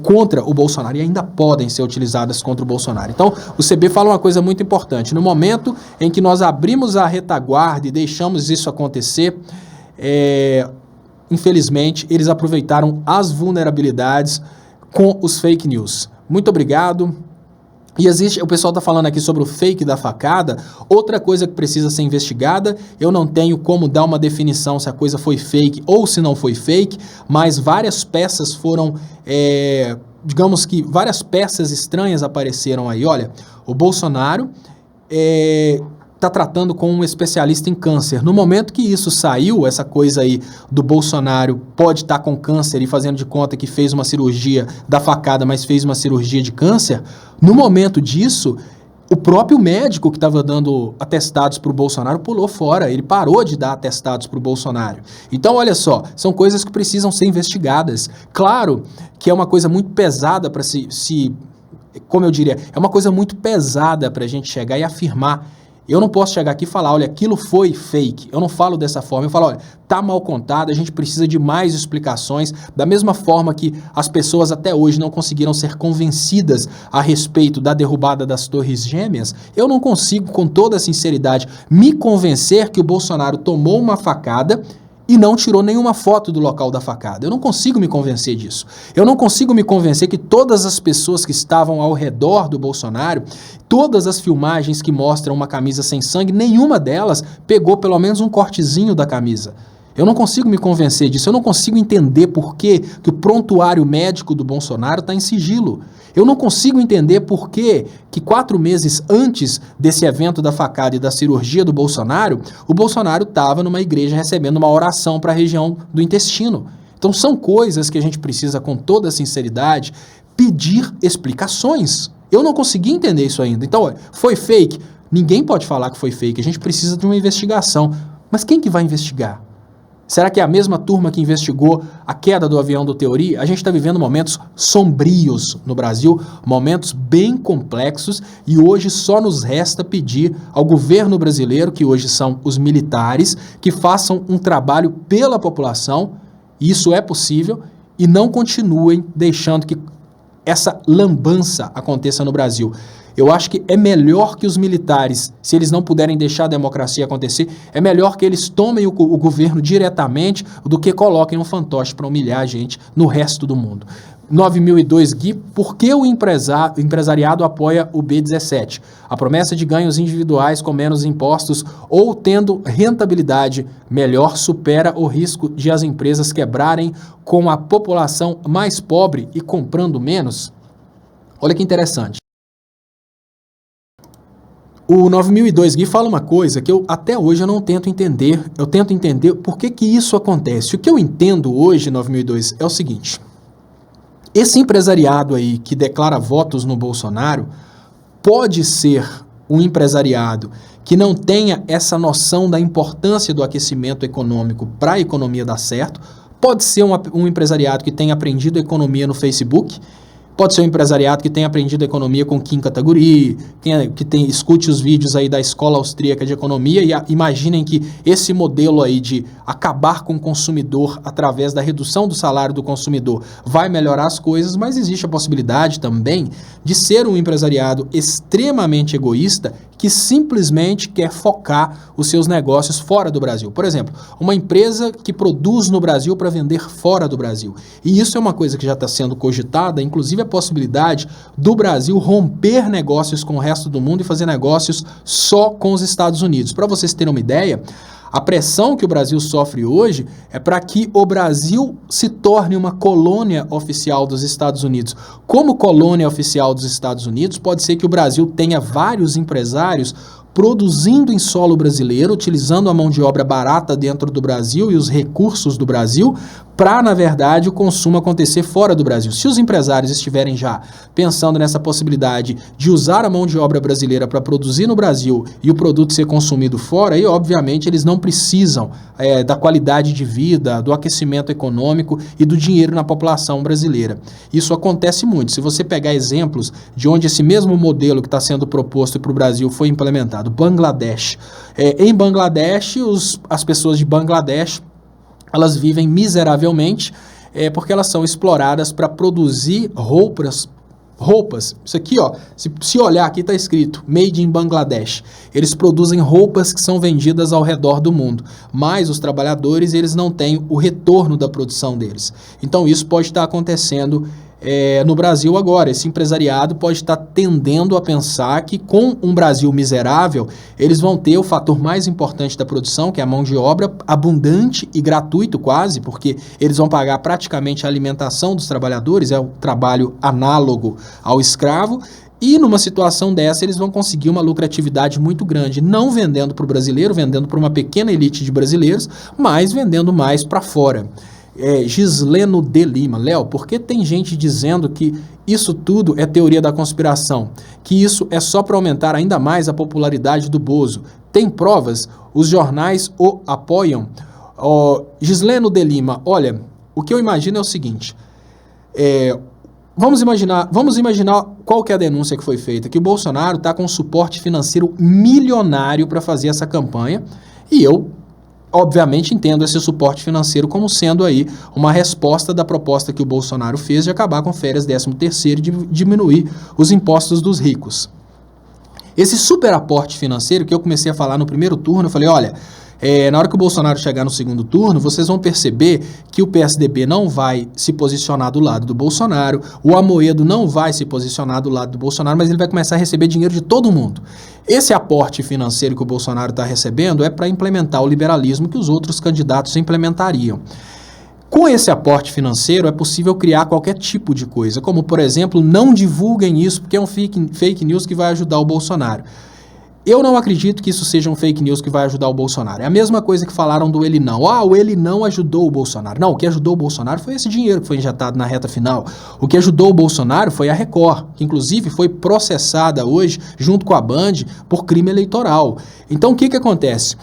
contra o Bolsonaro, e ainda podem ser utilizadas contra o Bolsonaro. Então, o CB fala uma coisa muito importante: no momento em que nós abrimos a retaguarda e deixamos isso acontecer, infelizmente, eles aproveitaram as vulnerabilidades com os fake news. Muito obrigado. E existe, o pessoal está falando aqui sobre o fake da facada. Outra coisa que precisa ser investigada, eu não tenho como dar uma definição se a coisa foi fake ou se não foi fake, mas várias peças foram, digamos que várias peças estranhas apareceram aí. Olha, o Bolsonaro está tratando com um especialista em câncer. No momento que isso saiu, essa coisa aí do Bolsonaro pode estar com câncer e fazendo de conta que fez uma cirurgia da facada, mas fez uma cirurgia de câncer, no momento disso, o próprio médico que estava dando atestados para o Bolsonaro pulou fora, ele parou de dar atestados para o Bolsonaro. Então, olha só, são coisas que precisam ser investigadas. Claro que é uma coisa muito pesada para como eu diria, é uma coisa muito pesada para a gente chegar e afirmar. Eu não posso chegar aqui e falar, olha, aquilo foi fake. Eu não falo dessa forma. Eu falo, olha, tá mal contado, a gente precisa de mais explicações. Da mesma forma que as pessoas até hoje não conseguiram ser convencidas a respeito da derrubada das Torres Gêmeas, eu não consigo, com toda a sinceridade, me convencer que o Bolsonaro tomou uma facada e não tirou nenhuma foto do local da facada. Eu não consigo me convencer disso. Eu não consigo me convencer que todas as pessoas que estavam ao redor do Bolsonaro, todas as filmagens que mostram uma camisa sem sangue, nenhuma delas pegou pelo menos um cortezinho da camisa. Eu não consigo me convencer disso, eu não consigo entender por que o prontuário médico do Bolsonaro está em sigilo. Eu não consigo entender por que 4 meses antes desse evento da facada e da cirurgia do Bolsonaro, o Bolsonaro estava numa igreja recebendo uma oração para a região do intestino. Então são coisas que a gente precisa, com toda sinceridade, pedir explicações. Eu não consegui entender isso ainda. Então, olha, foi fake? Ninguém pode falar que foi fake, a gente precisa de uma investigação. Mas quem que vai investigar? Será que é a mesma turma que investigou a queda do avião do Theory? A gente está vivendo momentos sombrios no Brasil, momentos bem complexos, e hoje só nos resta pedir ao governo brasileiro, que hoje são os militares, que façam um trabalho pela população, e isso é possível, e não continuem deixando que essa lambança aconteça no Brasil. Eu acho que é melhor que os militares, se eles não puderem deixar a democracia acontecer, é melhor que eles tomem o governo diretamente do que coloquem um fantoche para humilhar a gente no resto do mundo. 9002 Gui, por que o empresariado apoia o B17? A promessa de ganhos individuais com menos impostos ou tendo rentabilidade melhor supera o risco de as empresas quebrarem com a população mais pobre e comprando menos? Olha que interessante. O 9002 Gui fala uma coisa que até hoje eu não tento entender. Eu tento entender por que isso acontece. O que eu entendo hoje, 9002, é o seguinte. Esse empresariado aí que declara votos no Bolsonaro pode ser um empresariado que não tenha essa noção da importância do aquecimento econômico para a economia dar certo. Pode ser um empresariado que tenha aprendido economia no Facebook. Pode ser um empresariado que tenha aprendido economia com Kim Kataguiri, escute os vídeos aí da Escola Austríaca de Economia e imaginem que esse modelo aí de acabar com o consumidor através da redução do salário do consumidor vai melhorar as coisas, mas existe a possibilidade também de ser um empresariado extremamente egoísta que simplesmente quer focar os seus negócios fora do Brasil. Por exemplo, uma empresa que produz no Brasil para vender fora do Brasil. E isso é uma coisa que já está sendo cogitada, inclusive a possibilidade do Brasil romper negócios com o resto do mundo e fazer negócios só com os Estados Unidos. Para vocês terem uma ideia, a pressão que o Brasil sofre hoje é para que o Brasil se torne uma colônia oficial dos Estados Unidos. Como colônia oficial dos Estados Unidos, pode ser que o Brasil tenha vários empresários produzindo em solo brasileiro, utilizando a mão de obra barata dentro do Brasil e os recursos do Brasil, para, na verdade, o consumo acontecer fora do Brasil. Se os empresários estiverem já pensando nessa possibilidade de usar a mão de obra brasileira para produzir no Brasil e o produto ser consumido fora, aí, obviamente, eles não precisam da qualidade de vida, do aquecimento econômico e do dinheiro na população brasileira. Isso acontece muito. Se você pegar exemplos de onde esse mesmo modelo que está sendo proposto para o Brasil foi implementado, Bangladesh. Em Bangladesh, as pessoas de Bangladesh, elas vivem miseravelmente porque elas são exploradas para produzir roupas. Isso aqui, ó, se olhar aqui está escrito Made in Bangladesh. Eles produzem roupas que são vendidas ao redor do mundo, mas os trabalhadores eles não têm o retorno da produção deles. Então isso pode estar acontecendo no Brasil agora. Esse empresariado pode estar tendendo a pensar que com um Brasil miserável, eles vão ter o fator mais importante da produção, que é a mão de obra, abundante e gratuito quase, porque eles vão pagar praticamente a alimentação dos trabalhadores, é o trabalho análogo ao escravo, e numa situação dessa eles vão conseguir uma lucratividade muito grande, não vendendo para o brasileiro, vendendo para uma pequena elite de brasileiros, mas vendendo mais para fora. Gisleno de Lima. Léo, por que tem gente dizendo que isso tudo é teoria da conspiração? Que isso é só para aumentar ainda mais a popularidade do Bozo? Tem provas? Os jornais o apoiam? Gisleno de Lima, olha, o que eu imagino é o seguinte, vamos imaginar qual que é a denúncia que foi feita, que o Bolsonaro está com um suporte financeiro milionário para fazer essa campanha, e eu obviamente entendo esse suporte financeiro como sendo aí uma resposta da proposta que o Bolsonaro fez de acabar com férias 13º e de diminuir os impostos dos ricos. Esse super aporte financeiro que eu comecei a falar no primeiro turno, eu falei, olha, na hora que o Bolsonaro chegar no segundo turno, vocês vão perceber que o PSDB não vai se posicionar do lado do Bolsonaro, o Amoedo não vai se posicionar do lado do Bolsonaro, mas ele vai começar a receber dinheiro de todo mundo. Esse aporte financeiro que o Bolsonaro está recebendo é para implementar o liberalismo que os outros candidatos implementariam. Com esse aporte financeiro é possível criar qualquer tipo de coisa, como, por exemplo, não divulguem isso porque é um fake news que vai ajudar o Bolsonaro. Eu não acredito que isso seja um fake news que vai ajudar o Bolsonaro. É a mesma coisa que falaram do Ele Não. O Ele Não ajudou o Bolsonaro. Não, o que ajudou o Bolsonaro foi esse dinheiro que foi injetado na reta final. O que ajudou o Bolsonaro foi a Record, que inclusive foi processada hoje, junto com a Band, por crime eleitoral. Então, o que acontece?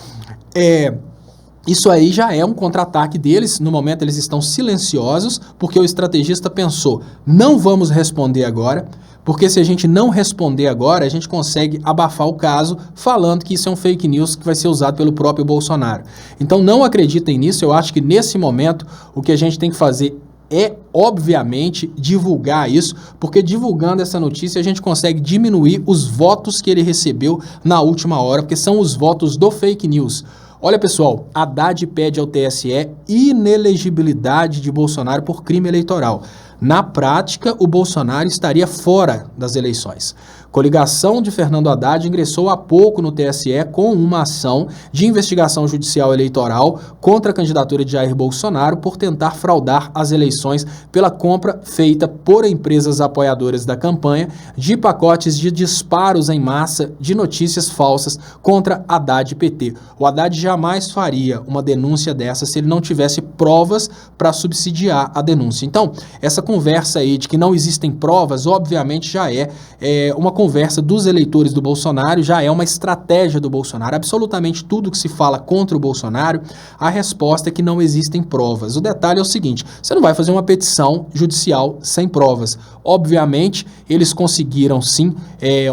Isso aí já é um contra-ataque deles. No momento, eles estão silenciosos, porque o estrategista pensou, não vamos responder agora, porque se a gente não responder agora, a gente consegue abafar o caso falando que isso é um fake news que vai ser usado pelo próprio Bolsonaro. Então não acreditem nisso, eu acho que nesse momento o que a gente tem que fazer é, obviamente, divulgar isso, porque divulgando essa notícia a gente consegue diminuir os votos que ele recebeu na última hora, porque são os votos do fake news. Olha, pessoal, Haddad pede ao TSE inelegibilidade de Bolsonaro por crime eleitoral. Na prática, o Bolsonaro estaria fora das eleições. Coligação de Fernando Haddad ingressou há pouco no TSE com uma ação de investigação judicial eleitoral contra a candidatura de Jair Bolsonaro por tentar fraudar as eleições pela compra feita por empresas apoiadoras da campanha de pacotes de disparos em massa de notícias falsas contra Haddad e PT. O Haddad jamais faria uma denúncia dessa se ele não tivesse provas para subsidiar a denúncia. Então, essa conversa aí de que não existem provas, obviamente já é uma conversa dos eleitores do Bolsonaro, já é uma estratégia do Bolsonaro. Absolutamente tudo que se fala contra o Bolsonaro, a resposta é que não existem provas. O detalhe é o seguinte, você não vai fazer uma petição judicial sem provas. Obviamente, eles conseguiram sim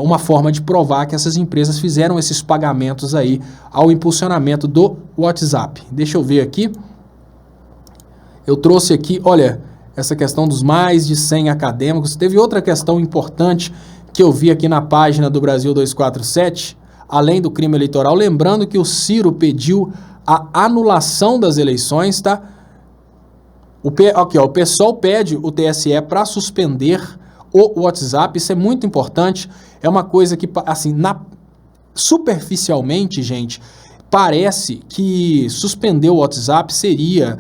uma forma de provar que essas empresas fizeram esses pagamentos aí ao impulsionamento do WhatsApp. Deixa eu ver aqui. Eu trouxe aqui, olha, essa questão dos mais de 100 acadêmicos. Teve outra questão importante que eu vi aqui na página do Brasil 247, além do crime eleitoral, lembrando que o Ciro pediu a anulação das eleições, tá? O PSOL pede o TSE para suspender o WhatsApp, isso é muito importante, é uma coisa que, assim, superficialmente, gente, parece que suspender o WhatsApp seria,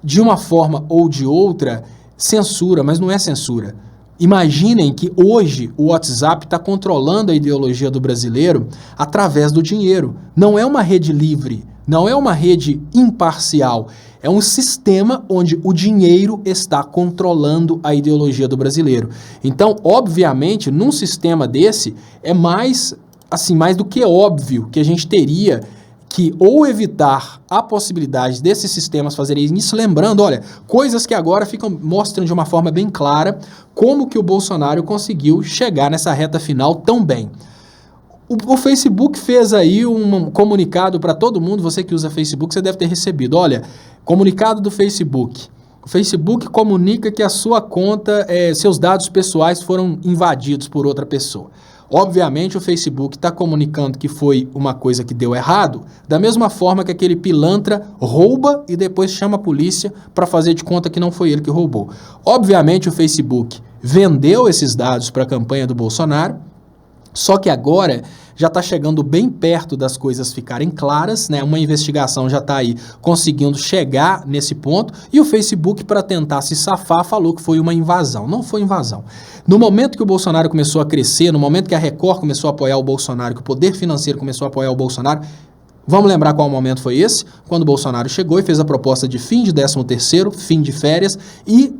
de uma forma ou de outra, censura, mas não é censura. Imaginem que hoje o WhatsApp está controlando a ideologia do brasileiro através do dinheiro. Não é uma rede livre, não é uma rede imparcial. É um sistema onde o dinheiro está controlando a ideologia do brasileiro. Então, obviamente, num sistema desse, é mais do que óbvio que a gente teria que ou evitar a possibilidade desses sistemas fazerem isso, lembrando, olha, coisas que agora mostram de uma forma bem clara como que o Bolsonaro conseguiu chegar nessa reta final tão bem. O Facebook fez aí um comunicado para todo mundo, você que usa Facebook, você deve ter recebido, olha, comunicado do Facebook. O Facebook comunica que a sua conta, seus dados pessoais foram invadidos por outra pessoa. Obviamente o Facebook está comunicando que foi uma coisa que deu errado, da mesma forma que aquele pilantra rouba e depois chama a polícia para fazer de conta que não foi ele que roubou. Obviamente o Facebook vendeu esses dados para a campanha do Bolsonaro, só que agora já está chegando bem perto das coisas ficarem claras, né? Uma investigação já está aí conseguindo chegar nesse ponto, e o Facebook, para tentar se safar, falou que foi uma invasão. Não foi invasão. No momento que o Bolsonaro começou a crescer, no momento que a Record começou a apoiar o Bolsonaro, que o Poder Financeiro começou a apoiar o Bolsonaro, vamos lembrar qual momento foi esse? Quando o Bolsonaro chegou e fez a proposta de fim de 13º, fim de férias e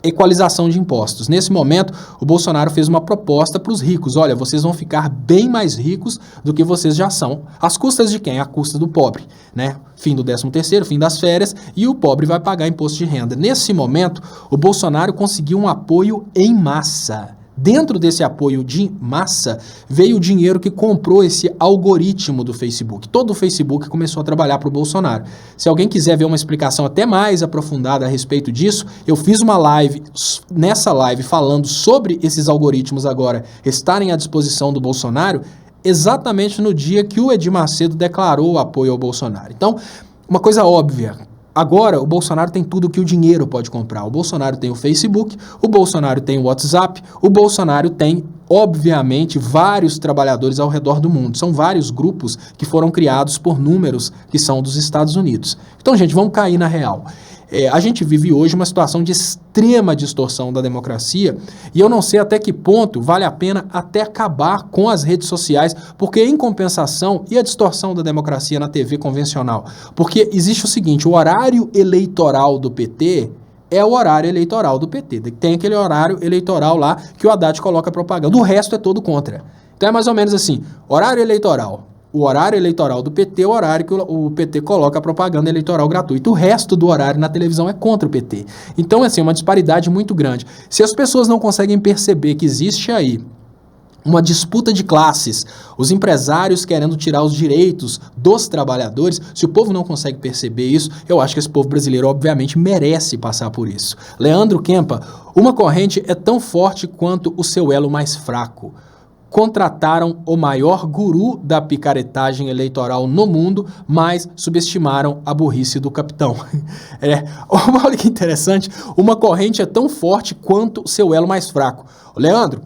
equalização de impostos. Nesse momento, o Bolsonaro fez uma proposta para os ricos. Olha, vocês vão ficar bem mais ricos do que vocês já são. Às custas de quem? À custa do pobre, né? Fim do 13º, fim das férias, e o pobre vai pagar imposto de renda. Nesse momento, o Bolsonaro conseguiu um apoio em massa. Dentro desse apoio de massa, veio o dinheiro que comprou esse algoritmo do Facebook. Todo o Facebook começou a trabalhar para o Bolsonaro. Se alguém quiser ver uma explicação até mais aprofundada a respeito disso, eu fiz uma live, nessa live, falando sobre esses algoritmos agora estarem à disposição do Bolsonaro, exatamente no dia que o Edir Macedo declarou o apoio ao Bolsonaro. Então, uma coisa óbvia: agora, o Bolsonaro tem tudo que o dinheiro pode comprar. O Bolsonaro tem o Facebook, o Bolsonaro tem o WhatsApp, o Bolsonaro tem, obviamente, vários trabalhadores ao redor do mundo. São vários grupos que foram criados por números que são dos Estados Unidos. Então, gente, vamos cair na real. A gente vive hoje uma situação de extrema distorção da democracia, e eu não sei até que ponto vale a pena até acabar com as redes sociais, porque em compensação, e a distorção da democracia na TV convencional? Porque existe o seguinte: o horário eleitoral do PT é o horário eleitoral do PT. Tem aquele horário eleitoral lá que o Haddad coloca propaganda. O resto é todo contra. Então é mais ou menos assim: horário eleitoral. O horário eleitoral do PT é o horário que o PT coloca a propaganda eleitoral gratuita. O resto do horário na televisão é contra o PT. Então, assim, é uma disparidade muito grande. Se as pessoas não conseguem perceber que existe aí uma disputa de classes, os empresários querendo tirar os direitos dos trabalhadores, se o povo não consegue perceber isso, eu acho que esse povo brasileiro, obviamente, merece passar por isso. Leandro Kempa: uma corrente é tão forte quanto o seu elo mais fraco. Contrataram o maior guru da picaretagem eleitoral no mundo, mas subestimaram a burrice do capitão. Olha que interessante, uma corrente é tão forte quanto o seu elo mais fraco. Leandro,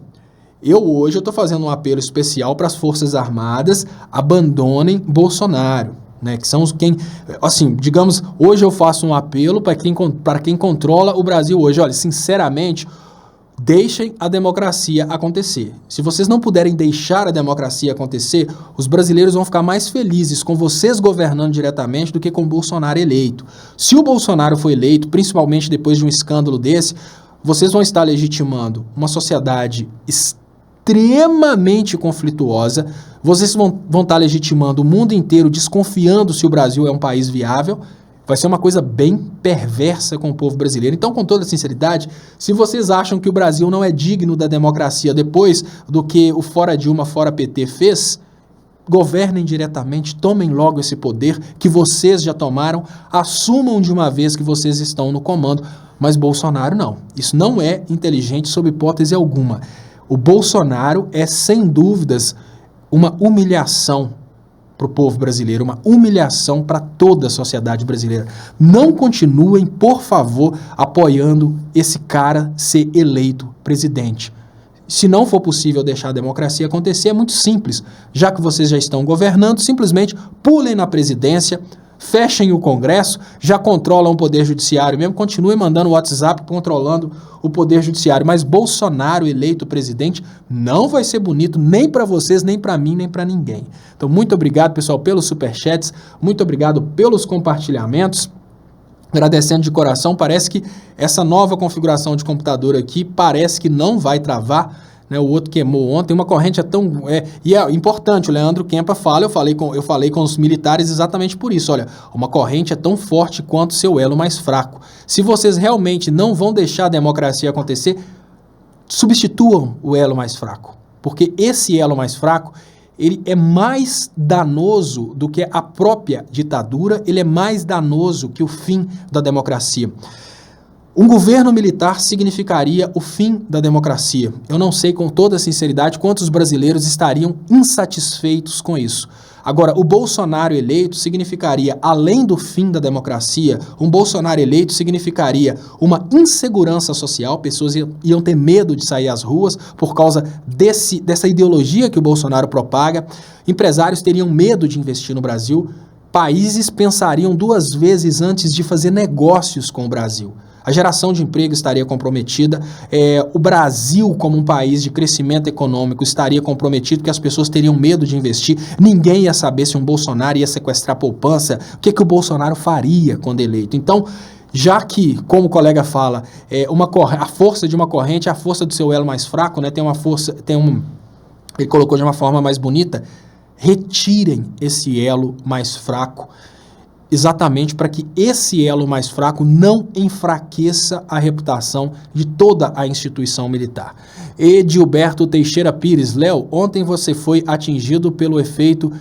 hoje eu estou fazendo um apelo especial para as Forças Armadas: abandonem Bolsonaro, né? Que são quem, assim, digamos, hoje eu faço um apelo para quem controla o Brasil hoje. Olha, sinceramente, deixem a democracia acontecer. Se vocês não puderem deixar a democracia acontecer, os brasileiros vão ficar mais felizes com vocês governando diretamente do que com o Bolsonaro eleito. Se o Bolsonaro foi eleito, principalmente depois de um escândalo desse, vocês vão estar legitimando uma sociedade extremamente conflituosa, vocês vão estar legitimando o mundo inteiro desconfiando se o Brasil é um país viável. Vai ser uma coisa bem perversa com o povo brasileiro. Então, com toda sinceridade, se vocês acham que o Brasil não é digno da democracia depois do que o Fora Dilma, Fora PT fez, governem diretamente, tomem logo esse poder que vocês já tomaram, assumam de uma vez que vocês estão no comando, mas Bolsonaro não. Isso não é inteligente sob hipótese alguma. O Bolsonaro é, sem dúvidas, uma humilhação para o povo brasileiro, uma humilhação para toda a sociedade brasileira. Não continuem, por favor, apoiando esse cara ser eleito presidente. Se não for possível deixar a democracia acontecer, é muito simples. Já que vocês já estão governando, simplesmente pulem na presidência, fechem o Congresso, já controlam o Poder Judiciário mesmo, continuem mandando o WhatsApp controlando o Poder Judiciário, mas Bolsonaro eleito presidente não vai ser bonito nem para vocês, nem para mim, nem para ninguém. Então, muito obrigado, pessoal, pelos superchats, muito obrigado pelos compartilhamentos, agradecendo de coração. Parece que essa nova configuração de computador aqui parece que não vai travar, né? O outro queimou ontem, uma corrente é tão... E é importante, o Leandro Kempa fala, eu falei com os militares exatamente por isso. Olha, uma corrente é tão forte quanto o seu elo mais fraco. Se vocês realmente não vão deixar a democracia acontecer, substituam o elo mais fraco. Porque esse elo mais fraco, ele é mais danoso do que a própria ditadura, ele é mais danoso que o fim da democracia. Um governo militar significaria o fim da democracia. Eu não sei com toda sinceridade quantos brasileiros estariam insatisfeitos com isso. Agora, o Bolsonaro eleito significaria, além do fim da democracia, um Bolsonaro eleito significaria uma insegurança social, pessoas iam ter medo de sair às ruas por causa dessa ideologia que o Bolsonaro propaga, empresários teriam medo de investir no Brasil, países pensariam 2 vezes antes de fazer negócios com o Brasil. A geração de emprego estaria comprometida, o Brasil como um país de crescimento econômico estaria comprometido, porque as pessoas teriam medo de investir, ninguém ia saber se um Bolsonaro ia sequestrar a poupança, o que o Bolsonaro faria quando eleito. Então, já que, como o colega fala, a força de uma corrente é a força do seu elo mais fraco, né? Ele colocou de uma forma mais bonita, retirem esse elo mais fraco, exatamente para que esse elo mais fraco não enfraqueça a reputação de toda a instituição militar. Edilberto Teixeira Pires, Léo, ontem você foi atingido pelo efeito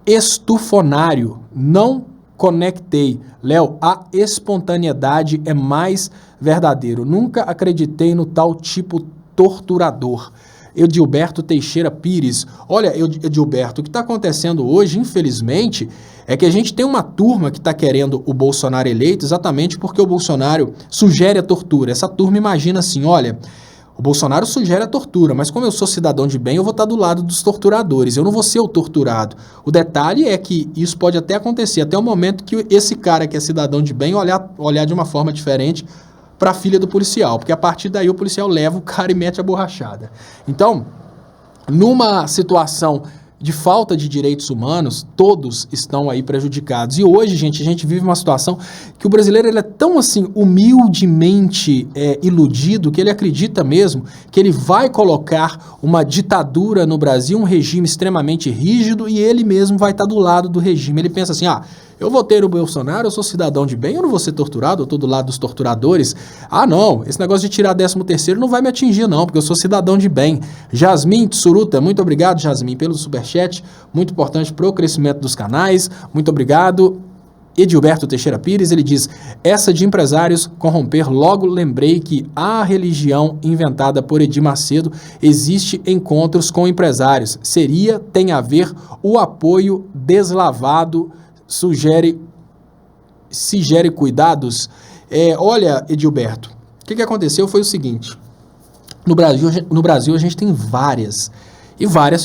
estufonário. Não conectei. Léo, a espontaneidade é mais verdadeiro. Nunca acreditei no tal tipo torturador. Edilberto Teixeira Pires. Olha, Edilberto, o que está acontecendo hoje, infelizmente, é que a gente tem uma turma que está querendo o Bolsonaro eleito exatamente porque o Bolsonaro sugere a tortura. Essa turma imagina assim, olha, o Bolsonaro sugere a tortura, mas como eu sou cidadão de bem, eu vou estar do lado dos torturadores, eu não vou ser o torturado. O detalhe é que isso pode até acontecer, até o momento que esse cara que é cidadão de bem olhar de uma forma diferente para a filha do policial, porque a partir daí o policial leva o cara e mete a borrachada. Então, numa situação de falta de direitos humanos, todos estão aí prejudicados. E hoje, gente, a gente vive uma situação que o brasileiro ele é tão assim humildemente iludido que ele acredita mesmo que ele vai colocar uma ditadura no Brasil, um regime extremamente rígido, e ele mesmo vai estar do lado do regime. Ele pensa assim, eu votei no Bolsonaro, eu sou cidadão de bem, eu não vou ser torturado, eu estou do lado dos torturadores. Não, esse negócio de tirar 13º não vai me atingir não, porque eu sou cidadão de bem. Jasmin Tsuruta, muito obrigado, Jasmin, pelo superchat, muito importante para o crescimento dos canais, muito obrigado. Edilberto Teixeira Pires, ele diz, essa de empresários corromper, logo lembrei que a religião inventada por Edir Macedo existe encontros com empresários. Tem a ver o apoio deslavado, sugere cuidados. Olha, Edilberto, o que aconteceu foi o seguinte, no Brasil a gente tem várias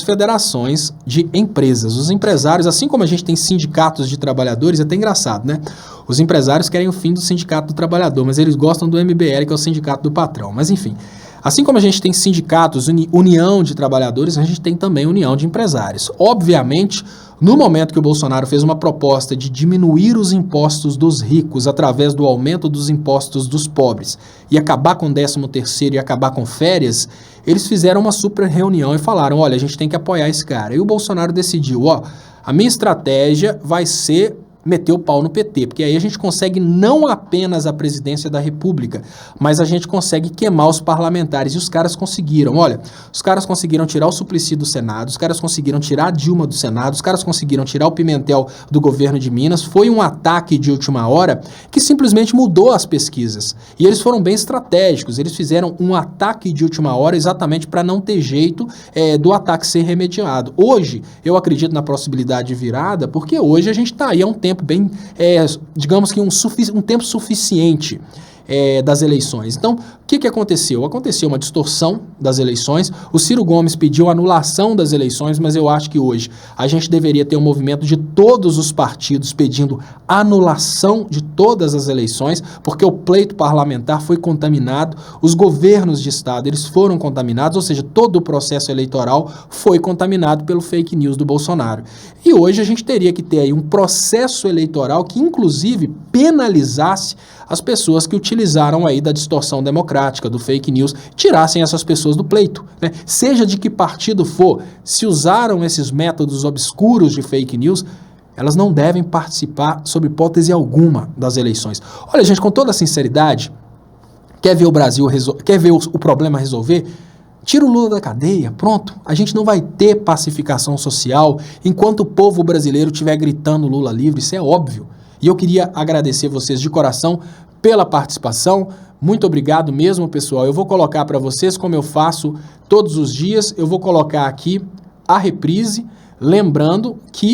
federações de empresas. Os empresários, assim como a gente tem sindicatos de trabalhadores, é até engraçado, né? Os empresários querem o fim do sindicato do trabalhador, mas eles gostam do MBL, que é o sindicato do patrão. Mas enfim, assim como a gente tem sindicatos, união de trabalhadores, a gente tem também união de empresários. Obviamente, no momento que o Bolsonaro fez uma proposta de diminuir os impostos dos ricos através do aumento dos impostos dos pobres e acabar com o 13º e acabar com férias, eles fizeram uma super reunião e falaram, olha, a gente tem que apoiar esse cara. E o Bolsonaro decidiu, a minha estratégia vai ser meter o pau no PT, porque aí a gente consegue não apenas a presidência da República, mas a gente consegue queimar os parlamentares, e os caras conseguiram. Olha, os caras conseguiram tirar o Suplicy do Senado, os caras conseguiram tirar a Dilma do Senado, os caras conseguiram tirar o Pimentel do governo de Minas. Foi um ataque de última hora que simplesmente mudou as pesquisas, e eles foram bem estratégicos, eles fizeram um ataque de última hora exatamente para não ter jeito do ataque ser remediado. Hoje, eu acredito na possibilidade de virada, porque hoje a gente está aí há um tempo bem, digamos que um tempo suficiente das eleições. Então, o que aconteceu? Aconteceu uma distorção das eleições, o Ciro Gomes pediu anulação das eleições, mas eu acho que hoje a gente deveria ter um movimento de todos os partidos pedindo anulação de todas as eleições, porque o pleito parlamentar foi contaminado, os governos de estado eles foram contaminados, ou seja, todo o processo eleitoral foi contaminado pelo fake news do Bolsonaro. E hoje a gente teria que ter aí um processo eleitoral que inclusive penalizasse as pessoas que utilizaram aí da distorção democrática, do fake news, tirassem essas pessoas do pleito, né? Seja de que partido for, se usaram esses métodos obscuros de fake news, elas não devem participar, sob hipótese alguma, das eleições. Olha, gente, com toda sinceridade, quer ver o Brasil, quer ver o problema resolver? Tira o Lula da cadeia, pronto. A gente não vai ter pacificação social enquanto o povo brasileiro estiver gritando Lula livre, isso é óbvio. E eu queria agradecer vocês de coração pela participação, Muito obrigado mesmo, pessoal. Eu vou colocar para vocês, como eu faço todos os dias, eu vou colocar aqui a reprise, lembrando que